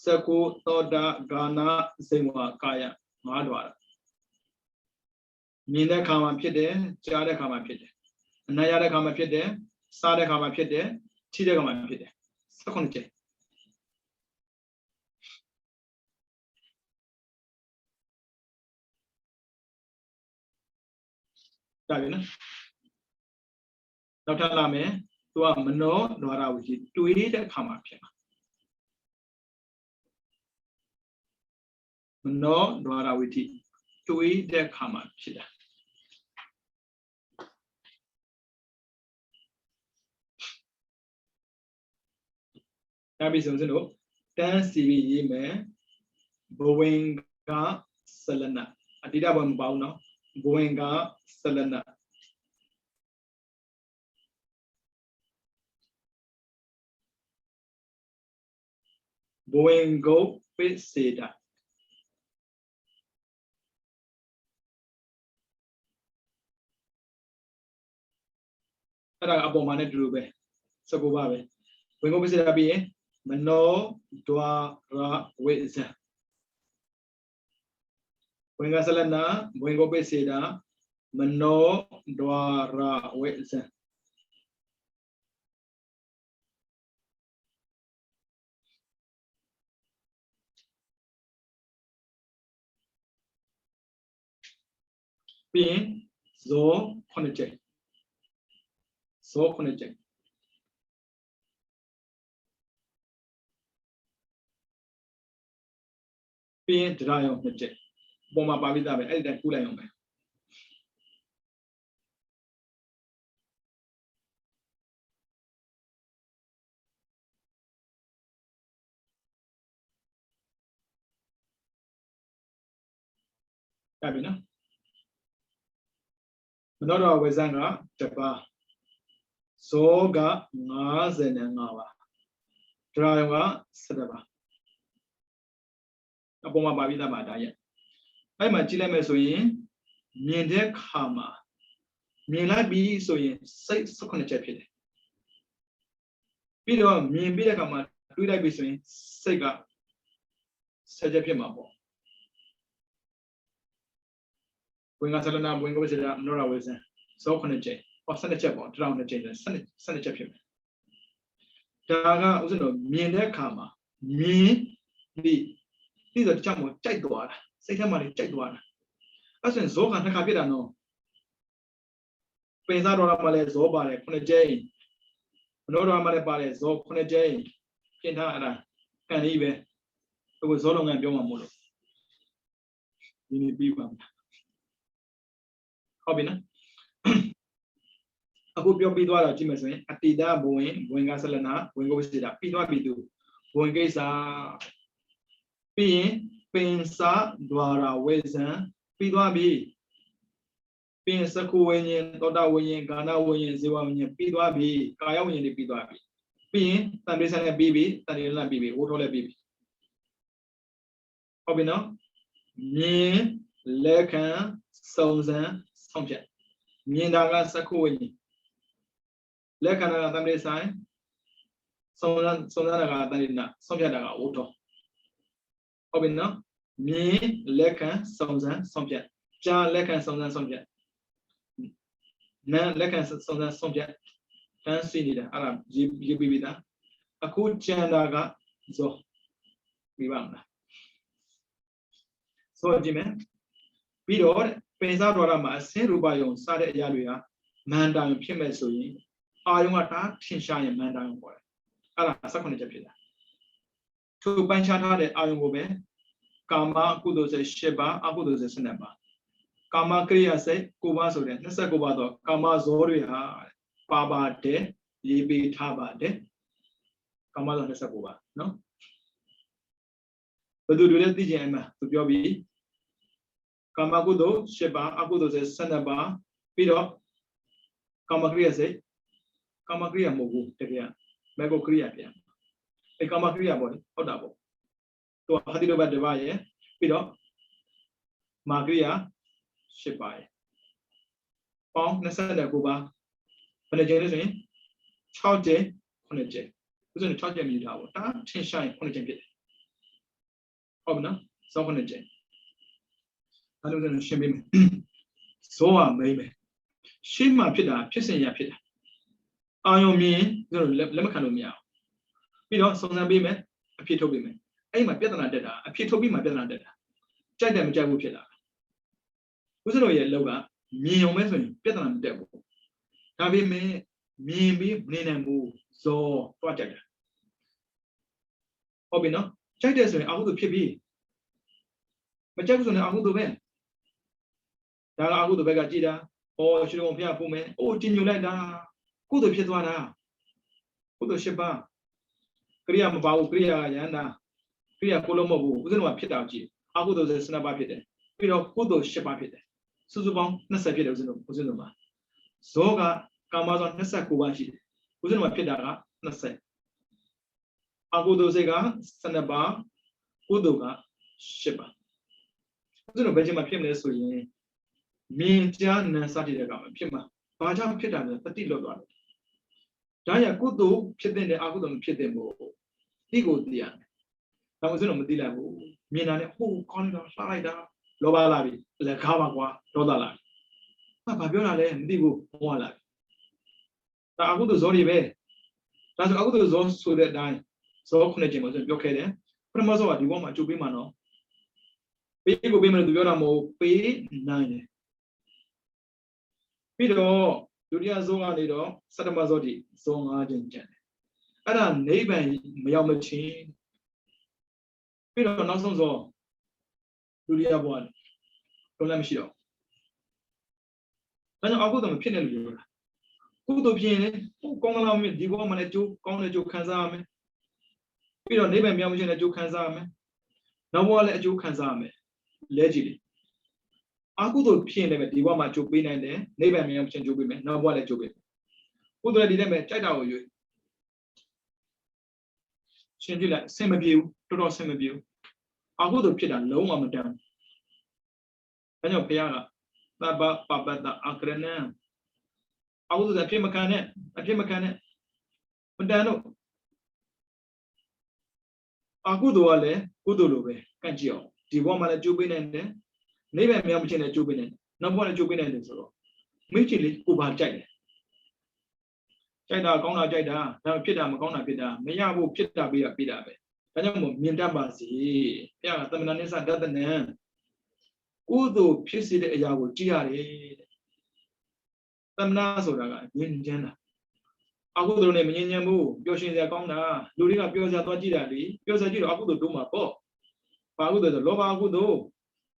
စကုသောတာဂာနာစိတ်ဝါကာယ5ဒွါရမြင်တဲ့ခါမှာဖြစ်တယ်ကြားတဲ့ခါမှာဖြစ်တယ်အနာရတဲ့ခါမှာဖြစ်တယ်စားတဲ့ခါမှာဖြစ်တယ်ထိတဲ့ခါမှာဖြစ်တယ်18ချက်ဒါပြီနော်နောက်ထပ်လာမယ်သူကမနောဒွါရဝိတိတွေးတဲ့ခါမှာဖြစ်မှာမနောဒွါရဝိတိတွေးတဲ့ခါမှာဖြစ်တာဒါပြီးဆုံးစလို့တန်းစီပြီးရေးမယ်ဘဝင်ကဆလနအတိတဘမပေါ့နော်ဘဝင်ကဆလနဘဝင်ကိုပိစေတာအဲ့ဒါအပေါ်မှာနဲ့တူတူပဲ19ပါပဲဝင်ကိုပိစေတာပြီးရင်မနောဒွါရဝိဇံဝင်ကဆလနာဝင်ကိုပိစေတာမနောဒွါရဝိဇံပြီးရင်ဇော9ချက်ပြီးရင်ဒရာယုံ2ချက်ပုံမှာပါပြီးသားပဲအဲ့ဒီတိုင်းကူးလိုက်အောင်ပဲရပြီနော်မနောတော်ဝေဇံကတပါဇောက55ပါဒရာယုံက17ပါအပေါ်မှာပါပြီးသားပါဒါရဲ့အဲ့မှာကြည့်လိုက်မယ်ဆိုရင်မြင်တဲ့ခါမှာမြင်လိုက်ပြီးဆိုရင်စိတ်18ချက်ဖြစ်တယ်ပြီးတော့မြင်ပြီးတဲ့ခါမှာတွေးလိုက်ပြီးဆိုရင်စိတ်က10ချက်ဖြစ်မှာပေါ့ဝင်ကဆလနာဝင်ကိုစရာနောရဝေဇံဇော9ချက်12ချက်ပေါ့တရောင်2ချက်12ချက်ဖြစ်မယ်ဒါကဥစဉ်တော့မြင်တဲ့ခါမှာမြင်ပြီးဆိုတခြားမကြိုက်သွားတာစိတ်ထဲမှာလည်းကြိုက်သွားတာအဲ့ဆိုရင်ဇောက2ခါဖြစ်တာနော်ပင်စားတော်မှာလည်းဇောပါတယ်9ကြိမ် no ra ma le pa le zo 9ကျင်းပြင်ထားအဲ့ဒါကန်လေးပဲအခုဇောလုပ်ငန်းပြောမှာမို့လို့ဒီနေ့ပြီးပါမယ်ဟုတ်ပြီနော်အခုပြောပြီးသွားတော့ကြည့်မယ်ဆိုရင်အတိဒဘဝင်ဝင်ကဆလနာဝင်ကိုစီတာပြီးသွားပြီသူဝင်ကိစ္စပြီးရင်ပင်စာဒွါရာဝေဇံပြီးသွားပြီပြီးရင်စကုဝိညာဉ်သောတာဝိညာဉ်ကာဏဝိညာဉ်ဇေဝဝိညာဉ်ပြီးသွားပြီကာယဝိညာဉ်တွေပြီးသွားပြီပြီးရင်တန်ပိစံနဲ့ပြီးပြီတန်တိလနဲ့ပြီးပြီဝိုးထောလည်းပြီးပြီဟုတ်ပြီနော်မြင်လက်ခံစုံစမ်းဆောင်ဖြတ်မြင်တာကစကုဝိညာဉ်လက်ခံတာကတန်ပိစံစုံစမ်းတာကတန်တိလဆောင်ဖြတ်တာကဝိုးထောဟုတ်ပြီနော်မြင်လက်ခံစုံစမ်းဆောင်ဖြတ်ကြားလက်ခံစုံစမ်းဆောင်ဖြတ်နာလက်ခံစုံစမ်းဆောင်ဖြတ်တန်းစီနေတာအဲ့ဒါရေးပြီးပြီသားအခုကျန်တာကဇောပြီးပါမလားဆိုကြည့်မယ်ပြီးတော့ပင်စားတော်ရမှာအစင်းရူပယုံစတဲ့အရာတွေကမန္တန်ဖြစ်မဲ့ဆိုရင်အာယုံကတာထင်ရှားရင်မန္တန်ကိုခေါ်တယ်အဲ့ဒါ18ချက်ဖြစ်တာသူပိုင်းခြားထားတဲ့အာယုံကိုပဲကာမကုသိုလ်စိတ်10ပါးအကုသိုလ်စိတ်12ပါးကာမကရိယာစိတ်9ပါးဆိုတဲ့29ပါးတော့ကာမဇောတွေဟာပါပါတယ်ရေးပေးထားပါတယ်ကာမဇော29ပါးနော်ဘယ်သူတွေလဲသိကြရင်မှာသူပြောပြီးကာမကုသိုလ်10ပါးအကုသိုလ်စိတ်12ပါးပြီးတော့ကာမကရိယာစိတ်ကာမကရိယာမဟုတ်ဘူးတကယ်မေဂိုကရိယာပြန်အဲကာမကရိယာပေါ့ဟုတ်တာပေါ့သူဟာတိလောဘတပါရဲ့ပြီးတော့မာကရိယာ10ပါးရဲ့ပေါင်း29ပါးဘယ်နှကျင်းလဲဆိုရင်6ကျင်း9ကျင်းဥစဉ်6ကျင်းမြည်ထားပေါ့ဒါထင်ရှားရင်9ကျင်းဖြစ်တယ်ဟုတ်ပြီနော်စော9ကျင်းအဲ့လိုဆိုရှင်းပေးမယ်ဇောကမိမ့်မယ်ရှင်းမှဖြစ်တာဖြစ်စဉ်ရဖြစ်တာအာယုံမြင်လက်မခံလို့မရအောင်ပြီးတော့စုံစမ်းပေးမယ်အဖြစ်ထုတ်ပေးမယ်အဲ့မှာပြဿနာတက်တာအဖြစ်ထုတ်ပြီးမှပြဿနာတက်တာကြိုက်တယ်မကြိုက်ဘူးဖြစ်လာဥစဉ်တို့ရဲ့လောက်ကမြင်ုံပဲဆိုရင်ပြဿနာမတက်ဘူးဒါပေမဲ့မြင်ပြီးမနေနိုင်ဘူးဇောတွားကြိုက်တာဟုတ်ပြီနော်ကြိုက်တယ်ဆိုရင်အဟုသူဖြစ်ပြီမကြိုက်ဘူးဆိုရင်အဟုသူပဲဒါကအဟုသူဘက်ကကြည်တာဟောရွှေတော်ဖျားဖို့မယ်အိုးတင်ညွလိုက်တာကုသိုလ်ဖြစ်သွားတာကုသိုလ်10ပါးကရိယာမပါဘူးကရိယာရဟန္တာကရိယာကိုလုံးမဟုတ်ဘူးဥစဉ်ကဖြစ်တာကြည့်အကုသိုလ်ဆို12ပါးဖြစ်တယ်ပြီးတော့ကုသိုလ်10ပါးဖြစ်တယ်စုစုပေါင်း20ဖြစ်တယ်ဥစဉ်တို့မှာဇောကကာမဇော29ပါးရှိတယ်ဥစဉ်မှာဖြစ်တာက20အကုသိုလ်စိတ်က12ပါးကုသိုလ်က10ပါးဥစဉ်တို့ဘယ်ချိန်မှာဖြစ်မလဲဆိုရင်မြင်ကြားနံစတဲ့ကမှာဖြစ်မှာဘာကြောင့်ဖြစ်တာလဲတတိလွတ်သွားတယ်ဒါရကုသိုလ်ဖြစ်တဲ့အကုသိုလ်မဖြစ်တဲ့မို့ဒီကိုသိရတယ်ဒါမှမဟုတ်မသိလိုက်ဘူးမြင်တာနဲ့ဟိုကောင်းနေတာလှလိုက်တာလောဘလာပြီလက်ကားပါကွာဒေါသလာဘာပြောတာလဲမသိဘူးဟောလာပြီဒါအကုသိုလ်ဇောတွေပဲဒါဆိုအကုသိုလ်ဇောဆိုတဲ့အတိုင်းဇော9ချိန်မှာဆိုပြောခဲ့တယ်ပထမဇောကဒီဘောမှာအကျိုးပေးမှာနော်ပေးကိုပေးမယ်လို့သူပြောတာမဟုတ်ပေးနိုင်တယ်ပြီးတော့ဒုတိယဇောကနေတော့စတ္တမဇောတိဇော5ချိန်ကျန်တယ်အဲ့ဒါနိဗ္ဗာန်မရောက်မချင်းပြီးတော့နောက်ဆုံးဇောဒုတိယဘဝလုံးလည်းမရှိတော့ဒါကြောင့်အကုသိုလ်မဖြစ်နေလို့ပြောတာကုသိုလ်ဖြစ်ရင်ဟိုကောင်းလာမယ်ဒီဘဝမှာလည်းကျိုးကောင်းတဲ့ကျိုးခံစားရမယ်ပြီးတော့နိဗ္ဗာန်မြောက်မချင်းလည်းကျိုးခံစားရမယ်နောက်ဘဝလည်းအကျိုးခံစားရမယ်လဲကြည့်လေအကုသိုလ်ဖြစ်ရင်လည်းဒီဘဝမှာကျိုးပေးနိုင်တယ်နိဗ္ဗာန်မြောက်မချင်းကျိုးပေးမယ်နောက်ဘဝလည်းကျိုးပေးမယ်ကုသိုလ်လည်းဒီတိုင်းပဲကြိုက်တာကိုရွေးရှင်းကြည့်လိုက်ဆင်မပြေဘူးတော်တော်ဆင်မပြေဘူးအကုသိုလ်ဖြစ်တာလုံးဝမတန်ဘူးဒါကြောင့်ဘုရားကသဗ္ဗပပတ္တအကရဏံအကုသိုလ်အဖြစ်မခံနဲ့မတန်တော့အကုသိုလ်ကလည်းကုသိုလ်လိုပဲကန့်ကြည့်အောင်ဒီဘဝမှာလည်းကြိုးပေးနိုင်တယ်နိဗ္ဗာန်မြောက်မချင်းလည်းကြိုးပေးနိုင်တယ်နောက်ဘဝလည်းကြိုးပေးနိုင်တယ်ဆိုတော့မိချစ်လေးကိုပါကြိုက်တယ်ကြိုက်တာကောင်းတာကြိုက်တာဒါဖြစ်တာမကောင်းတာဖြစ်တာမရဘူးဖြစ်တာပေးတာပဲဒါကြောင့်မို့မြင်တတ်ပါစေဘုရားကသမဏနိစ္စဒသနံကုသိုလ်ဖြစ်စေတဲ့အရာကိုကြည့်ရတယ်တဲ့သမဏဆိုတာကမြင်ချမ်းတာ阿古多呢，明年么，表现在讲呐，努力个表现多几点哩，表现几多阿古多多嘛不，阿古多老巴阿古多，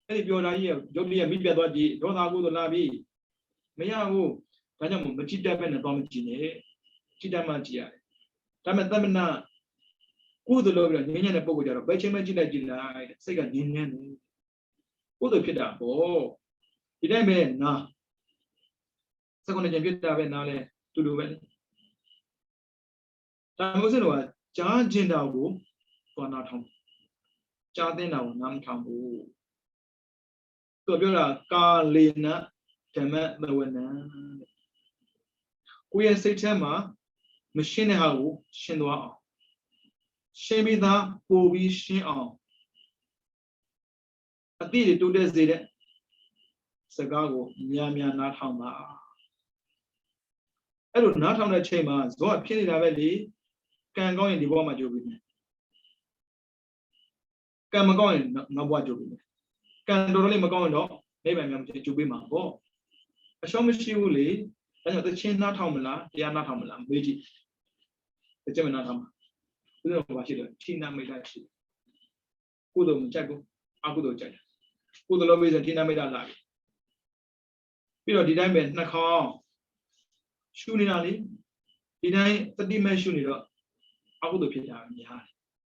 那你表达也，就你也没别多几，多阿古多那比，没呀我，大家么记得别那当记呢，记得嘛记啊，他们那。古多老人年年的报告家了，白天没进来，这个年年的，古多撇的不，一代没拿，这个呢就撇的没拿嘞，都留呗。但我说的话，家境大户多拿汤，家庭大户拿汤不，代表了家里呢，他们那问呢，古人说什么？没信的哈户信多少？信比他不比信啊。အတိတွေတိုးတက်စေတဲ့စကားကိုများများနားထောင်ပါအဲ့လိုနားထောင်တဲ့ချိန်မှာဇောဖြစ်နေတာပဲလေကံကောင်းရင်ဒီဘဝမှာကြိုးပြီးမယ်ကံမကောင်းရင်နောက်ဘဝကြိုးပြီးမယ်ကံတော်တော်လေးမကောင်းရင်တော့နိဗ္ဗာန်မှာကြိုးပြီးမှာပေါ့အရှောမရှိဘူးလေဒါကြောင့်သချင်းနားထောင်မလားတရားနားထောင်မလားမေးကြည့်သချင်းမနားထောင်ပါဘုရားဘာရှိတယ်ဌိနမိတ်တာရှိကုသိုလ်မကြိုက်ဘူးအကုသိုလ်ကြိုက်တယ်ကုသိုလ်လုပ်ပြီးဆိုဌိနမိတ်တာလာပြီပြီးတော့ဒီတိုင်းပဲနှာခေါင်းရှုနေတာလေဒီတိုင်းတတိမဲ့ရှုနေတော့အကုသိုလ်ဖြစ်တာများ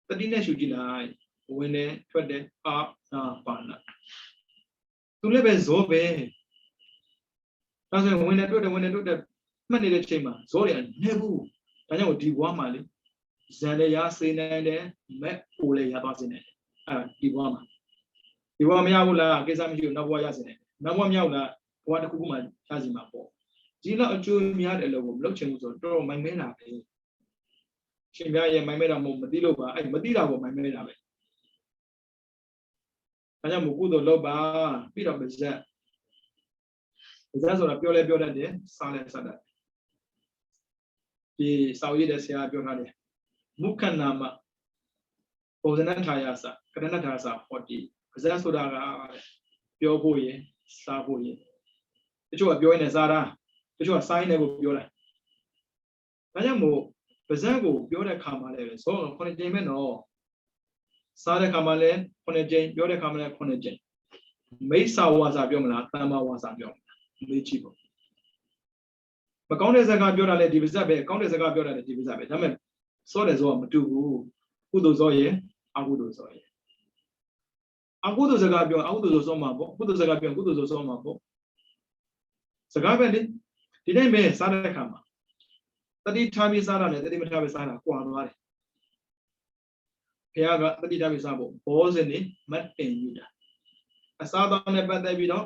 တယ်တတိနဲ့ရှုကြည့်လိုက်ဝင်တယ်ထွက်တယ်အာနာပါနာသူလည်းပဲဇောပဲဒါဆိုရင်ဝင်တယ်ထွက်တယ်မှတ်နေတဲ့ချိန်မှာဇောတွေနေဘူးဒါကြောင့်ဒီဘဝမှာလေဇန်လည်းရစေနိုင်တယ်မဲ့ကိုလည်းရသွားစေနိုင်တယ်ဒီဘဝမှာဒီဘဝမရဘူးလားကိစ္စမရှိဘူးနောက်ဘဝရစေနိုင်တယ်နောက်ဘဝမရဘူးလားဘဝတစ်ခုခုမှရစီမှာပေါ့ဒီလောက်အကျိုးများတဲ့အလုပ်ကိုမလုပ်ချင်ဘူးဆိုတော့မိုင်မဲတာပဲရှင်ပြရဲ့မိုင်မဲတာမဟုတ်မသိလို့ပါအဲ့မသိတာကိုမိုင်မဲတာပဲဒါကြောင့်မို့ကုသိုလ်လုပ်ပါပြီးတော့ပါဇက်ဆိုတာပြောလဲပြောတတ်တယ်စားလဲစားတတ်ဒီစာရည်တဲ့ဆရာပြောထားတယ်မုခဏနာမပုံစံထာယသကရဏထာသဟောတိပါဇက်ဆိုတာကပြောဖို့ရစားဖို့ရတချို့ကပြောရင်လည်းစားတာတချို့ကစားရင်လည်းပြောတာဒါကြောင့်မို့ပါဇက်ကိုပြောတဲ့ခါမှာလည်းဆိုတော့9ကြိမ်ပဲနော်စားတဲ့ခါမှာလည်း9ကြိမ်ပြောတဲ့ခါမှာလည်း9ကြိမ်မိစ္ဆာဝါစာပြောမလားတမ္မာဝါစာပြောမလားမေးကြည့်ပေါ့မကောင်းတဲ့စကားပြောတာလည်းဒီပါဇက်ပဲကောင်းတဲ့စကားပြောတာလည်းဒီပါဇက်ပဲဒါပေမဲ့စောတယ်ဆိုတော့မတူဘူးကုသိုလ်စောရဲ့အကုသိုလ်စောရဲ့အကုသိုလ်စကားပြောအကုသိုလ်စောမှာပေါ့ကုသိုလ်စကားပြောကုသိုလ်စောမှာပေါ့စကားပဲလေဒီတိုင်းပဲစားတဲ့အခါမှာတတိထားပြီးစားတာနဲ့တတိမထားပြီးစားတာကွာသွားတယ်ဘုရားကတတိထားပြီးစားဖို့ဘောဇင်နေမတ်တင်ယူတာအစားသောက်နဲ့ပတ်သက်ပြီးတော့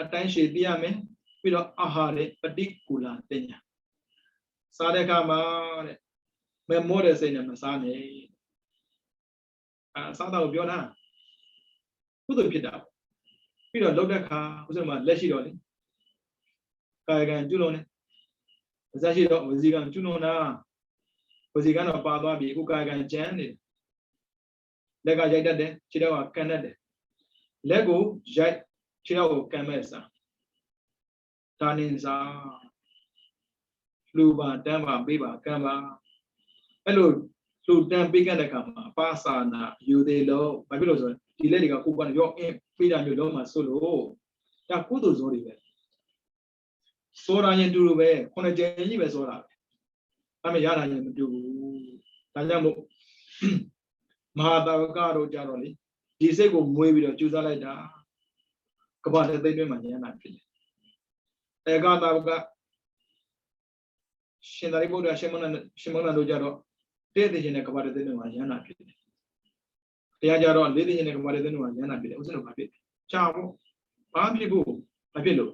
အတိုင်းရှည်သိရမယ်ပြီးတော့အာဟာရပฏิကူလတင်ညာစားတဲ့အခါမှာတဲ့မမောတဲ့စိတ်နဲ့မစားနဲ့စားတော့ပြောတာကုသိုလ်ဖြစ်တာပြီးတော့လောက်တဲ့အခါဥစ္စာမှာလက်ရှိတော့လေကာယကံကျွလွန်နေပါဇက်ရှိတော့ဝစီကံကျွလွန်တာဝစီကံတော့ပါသွားပြီအခုကာယကံကျန်နေလက်ကရိုက်တတ်တယ်ခြေထောက်ကကန်တတ်တယ်လက်ကိုရိုက်ခြေထောက်ကိုကန်မဲ့စားဒါနင်းစားလူပါတန်းပါပေးပါကံပါအဲ့လိုလူတန်းပေးကတဲ့အခါမှာပါစာနာယူသေးလို့ဘာဖြစ်လို့ဆိုတော့ဒီလက်တွေကကိုယ်ကနေရောအင်းပေးတာမျိုးလုံးမှာဆိုလို့ဒါကုသိုလ်ဇောတွေပဲစောတာရင်တူလို့ပဲ9ကြိမ်ကြီးပဲစောတာပဲဒါပေမဲ့ရတာရင်မတူဘူးဒါကြောင့်မို့မဟာတာဝကတို့ကြတော့လေဒီစိတ်ကိုမွေးပြီးတော့ကျူးစားလိုက်တာကမ္ဘာတဲ့သိတွင်းမှာဉာဏ်နာဖြစ်တယ်ဧကတာဝကရှင်သာရိပုတ္တရာရှင်မနန္ဒတို့ကြတော့တဲ့သိခြင်းနဲ့ကမ္ဘာတဲ့သိတွင်းမှာဉာဏ်နာဖြစ်တယ်တရားကြတော့လေးသိခြင်းနဲ့ကမ္ဘာတဲ့သိတွင်းမှာဉာဏ်နာဖြစ်တယ်ဥစ္စာတော့ဘာဖြစ်ကြာပေါ့ဘာဖြစ်ဖို့ဘာဖြစ်လို့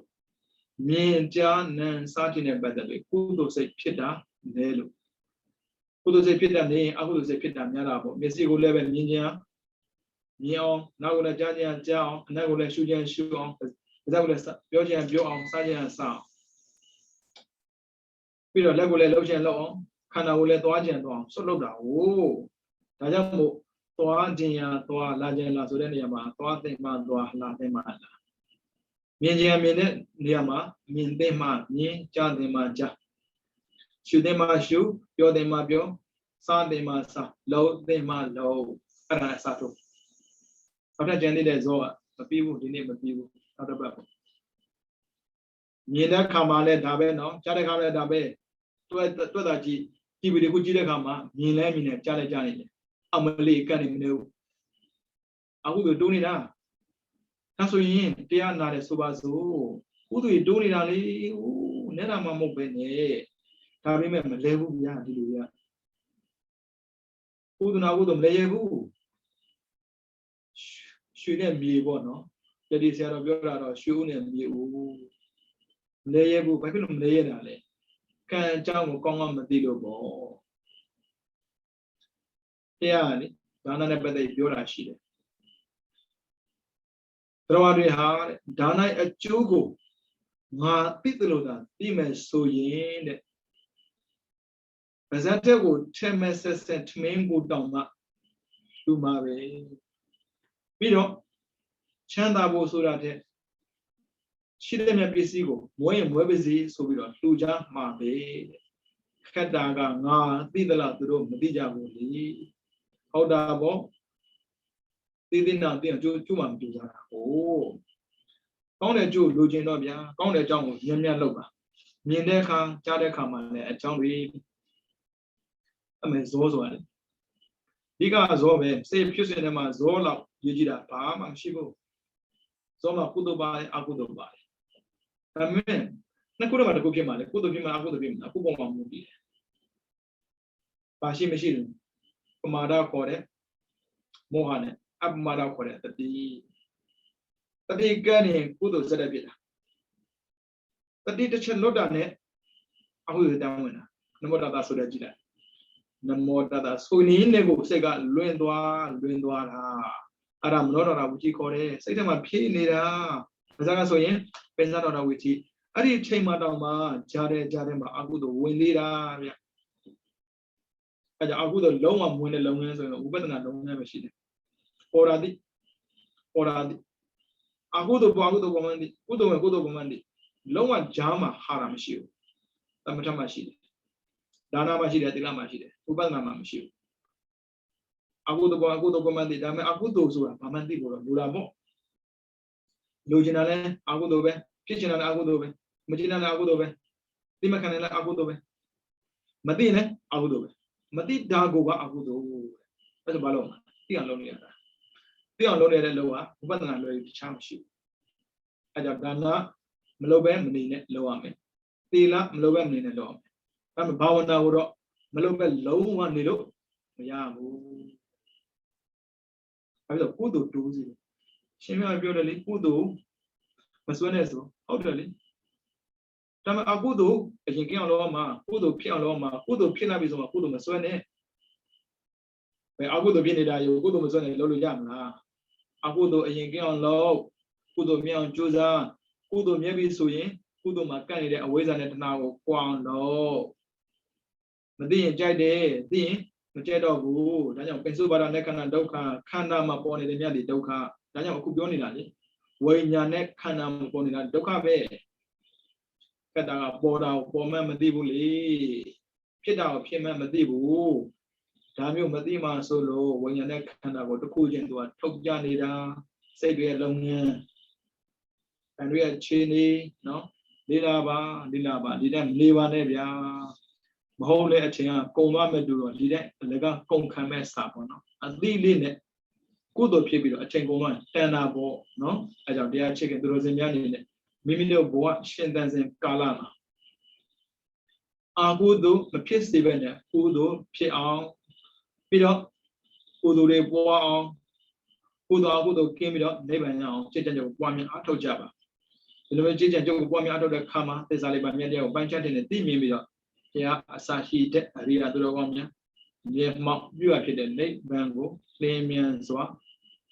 မြင်ကြားနံစားခြင်းနဲ့ပတ်သက်ပြီးကုသိုလ်စိတ်ဖြစ်တာလဲလို့ကုသိုလ်စိတ်ဖြစ်တာနေအကုသိုလ်စိတ်ဖြစ်တာများတာပေါ့မျက်စိကိုလည်းပဲမြင်ခြင်းမြင်အောင်နောက်ကိုလည်းကြားခြင်းကြားအောင်အနက်ကိုလည်းရှုခြင်းရှုအောင်ပါးစပ်ကိုလည်းပြောခြင်းပြောအောင်စားခြင်းစားအောင်ပြီးတော့လက်ကိုလည်းလှုပ်ခြင်းလှုပ်အောင်ခန္ဓာကိုလည်းသွားခြင်းသွားအောင်စွတ်လုပ်တာဟိုဒါကြောင့်မို့သွားခြင်းရသွားလာခြင်းလာဆိုတဲ့နေရာမှာသွားသိမှသွားလာသိမှလာမြင်ခြင်းမြင်တဲ့နေရာမှာမြင်သိမှမြင်ကြားသိမှကြား ရှုတဲ့မှာရှုပြောတဲ့မှာပြောစားတဲ့မှာစားလုံးတဲ့မှာလုံးအဲ့ဒါအစားထုတ်နောက်ထပ်ကျန်တဲ့ဇောကမပြီးဘူးဒီနေ့မပြီးဘူးနောက်တစ်ပတ်ပေါ့မြင်တဲ့ခါမှာလည်းဒါပဲနော်ကြားတဲ့ခါလည်းဒါပဲတွက်တာကြည့်ဒီဗီဒီယိုကိုကြည့်တဲ့ခါမှာမြင်လဲမြင်တယ်ကြားလဲကြားနေတယ်အမလေးကတ်နေမနေဘူးအခုတို့တိုးနေတာဒါဆိုရင်တရားနာတယ်ဆိုပါစို့ကုသိုလ်တိုးနေတာလေဦးနဲ့တာမှမဟုတ်ပဲနဲ့ဒါပေမဲ့မလဲဘူးဗျာဒီလိုဗျာကုသနာကုသိုလ်မလဲရဘူးရွှေနဲ့မြေပေါ့နော်ယတိဆရာတော်ပြောတာတော့ရွှေဦးနဲ့မြေဦးမလဲရဘူးဘာဖြစ်လို့မလဲရတာလဲကံအကြောင်းကိုကောင်းကောင်းမသိလို့ပေါ့တရားလေဒါနနဲ့ပတ်သက်ပြောတာရှိတယ်တော်တွေဟာဒါနအကျိုးကိုငါသိတယ်လို့သာသိမယ်ဆိုရင်တဲ့ဗဇတ်တဲ့ကိုထဲမဲ့ဆက်ဆက်ထမင်းကိုတောင်းမှလူမှာပဲပြီးတော့ချမ်းသာဖို့ဆိုတာတဲ့ရှိတဲ့မြတ်ပစ္စည်းကိုမွေးရင်မွေးပါစေဆိုပြီးတော့လူကြမှာပဲခက်တာကငါသိသလားသူတို့မသိကြဘူးလေဟုတ်တာပေါ့သိသိနာသိအောင်ကျိုးမှမကျိုးကြတာဟိုကောင်းတဲ့ကျိုးလိုချင်တော့ဗျာကောင်းတဲ့အကြောင်းကိုမြင်မြတ်လုပ်ပါမြင်တဲ့အခါကြားတဲ့အခါမှာလည်းအကြောင်းတွေအမေဇောဆိုရတယ်ဒီကဇောပဲစေဖြစ်စဉ်ထဲမှာဇောလောက်ရေးကြည့်တာဘာမှမရှိဘူးဇောမှာကုသိုလ်ပါတယ်အကုသိုလ်ပါတယ်ဒါပေမဲ့နှစ်ခုတော့တစ်ခုဖြစ်မှာလေကုသိုလ်ဖြစ်မှာအကုသိုလ်ဖြစ်မှာအခုပုံမှန်မူတည်တယ်ဘာရှိမရှိဘူးပမာဒခေါ်တဲ့မောဟနဲ့အပမာဒခေါ်တဲ့တတိကနေကုသိုလ်စတဲ့ဖြစ်တာတတိတစ်ချက်လွတ်တာနဲ့အဟုတန်းဝင်တာနမောတတဆိုတဲ့ကြည့်လိုက်နမောတတဆိုနည်းနဲ့ကိုစိတ်ကလွင်သွားတာအဲ့ဒါမနောတော်ဝီကြီးခေါ်တယ်စိတ်ထဲမှာဖြည့်နေတာဒါစကားဆိုရင်ပင်စတော်ဝီကြီးအဲ့ဒီအချိန်မှတောင်မှကြားတဲ့မှာအကုသိုလ်ဝင်သေးတာဗျအဲ့ကြောင့်အကုသိုလ်လုံးဝမဝင်တဲ့လုပ်ငန်းဆိုရင်ဥပဒနာလုပ်ငန်းပဲရှိတယ်ပေါ်ရာတိအကုသိုလ်ပေါ်ကုသိုလ်ပေါ်မှန်တိကုသိုလ်ဝင်ကုသိုလ်ပေါ်မှန်တိလုံးဝကြားမှာဟာတာမရှိဘူးသမထမှာရှိတယ်ဒါနမှာရှိတယ်သီလမှာရှိတယ်ဥပဒနာမှာမရှိဘူးအကုသိုလ်ပေါ်မှန်တိဒါပေမဲ့အကုသိုလ်ဆိုတာဘာမှသိဖို့တော့လိုတာပေါ့လိုချင်တာလဲအကုသိုလ်ပဲဖြစ်ချင်တာလဲအကုသိုလ်ပဲမချင်တာလဲအကုသိုလ်ပဲသိမခံတယ်လဲအကုသိုလ်ပဲမသိနဲ့အကုသိုလ်ပဲမသိတာကိုကအကုသိုလ်အဲ့ဒါဘာလို့သိအောင်လုပ်နေရတာသိအောင်လုပ်နေတဲ့လောကဥပဒနာလွယ်တခြားမရှိဘူးအဲ့ကြောင့်ဒါနမလုပ်ပဲမနေနဲ့လုပ်ရမယ်သီလမလုပ်ပဲမနေနဲ့လုပ်ရမယ်ဒါပေမဲ့ဘာဝနာကိုတော့မလုပ်ပဲလုံးဝနေလို့မရဘူးအဲ့တော့ကုသိုလ်တိုးစီရှင်မြတ်ပြောတယ်လေကုသိုလ်မစွဲနဲ့ဆိုဟုတ်တယ်လေဒါပေမဲ့အကုသိုလ်အရင်ကအောင်လုပ်မှာကုသိုလ်ဖြစ်အောင်လုပ်မှာကုသိုလ်ဖြစ်လာပြီဆိုမှကုသိုလ်မစွဲနဲ့ဘယ်အကုသိုလ်ဖြစ်နေတာရောကုသိုလ်မစွဲနဲ့လုပ်လို့ရမလားအကုသိုလ်အရင်ကအောင်လုပ်ကုသိုလ်မြအောင်ကြိုးစားကုသိုလ်မြဲပြီဆိုရင်ကုသိုလ်မှာကန့်နေတဲ့အဝိဇ္ဇာနဲ့တဏှာကိုကွာအောင်လုပ်မသိရင်ကြိုက်တယ်သိရင်မကြိုက်တော့ဘူးဒါကြောင့်ပိစုပါဒနဲ့ခန္ဓာဒုက္ခခန္ဓာမှာပေါ်နေတဲ့မြတ်တွေဒုက္ခဒါကြောင့်အခုပြောနေတာလေဝိညာဉ်နဲ့ခန္ဓာမှာပေါ်နေတာဒုက္ခပဲခက်တာကပေါ်တာကိုပေါ်မှမသိဘူးလေဖြစ်တာကိုဖြစ်မှမသိဘူးဒါမျိုးမသိမှဆိုလို့ဝိညာဉ်နဲ့ခန္ဓာကိုတစ်ခုချင်းသူကထုတ်ကြနေတာစိတ်တွေရဲ့လုပ်ငန်းအဲတွေရဲ့ခြေနေနော်လေးလာပါဒီတဲ့နေပါနဲ့ဗျာမဟုတ်လေအချိန်ကကုံသွားမဲ့တူတော့ဒီတဲ့အလကကုံခံမဲ့စာပေါ့နော်အသီးလေးနဲ့ကုသိုလ်ဖြစ်ပြီးတော့အချိန်ကုန်တော့တန်တာပေါ့နော်အဲကြောင့်တရားချစ်ခင်သူတို့စင်များနေနဲ့မိမိတို့ဘဝရှင်သန်စဉ်ကာလမှာအာကုသိုလ်မဖြစ်စေဘဲနဲ့ကုသိုလ်ဖြစ်အောင်ပြီးတော့ကုသိုလ်တွေပွားအောင်ကုသိုလ်အကုသိုလ်ကင်းပြီးတော့နိဗ္ဗာန်ရအောင်จิตကြံကြုံပွားများအားထုတ်ကြပါဒီလိုမျိုးจิตကြံကြုံပွားများအားထုတ်တဲ့ခါမှာသစ္စာလေးပါမြတ်တရားကိုပိုင်းခြားတဲ့သိမြင်ပြီးတော့တရားအစာရှိတဲ့အရိယာသူတော်ကောင်းများမြေမောက်ပြုအပ်ဖြစ်တဲ့နိဗ္ဗာန်ကိုလင်းမြန်စွာ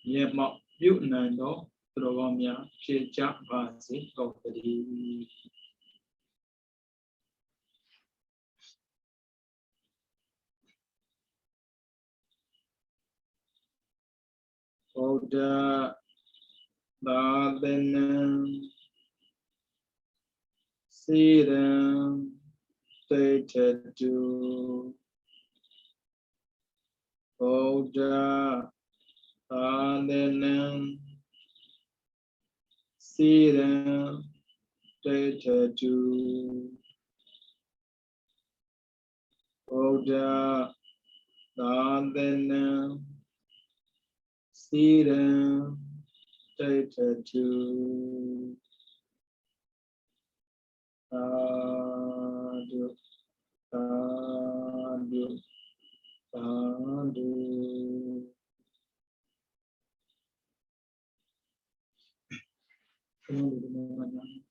မြေမောက်ပြုနိုင်သောသူတော်ကောင်းများဖြစ်ကြပါစေကုန်သတည်းဗုဒ္ဓသာသနာစေရန်တ Tetatu Buddha Thandanam Siddham Tetatu Buddha Thandanam Siddham Tetatu Sadhu Sadhu Sadhu. Come on,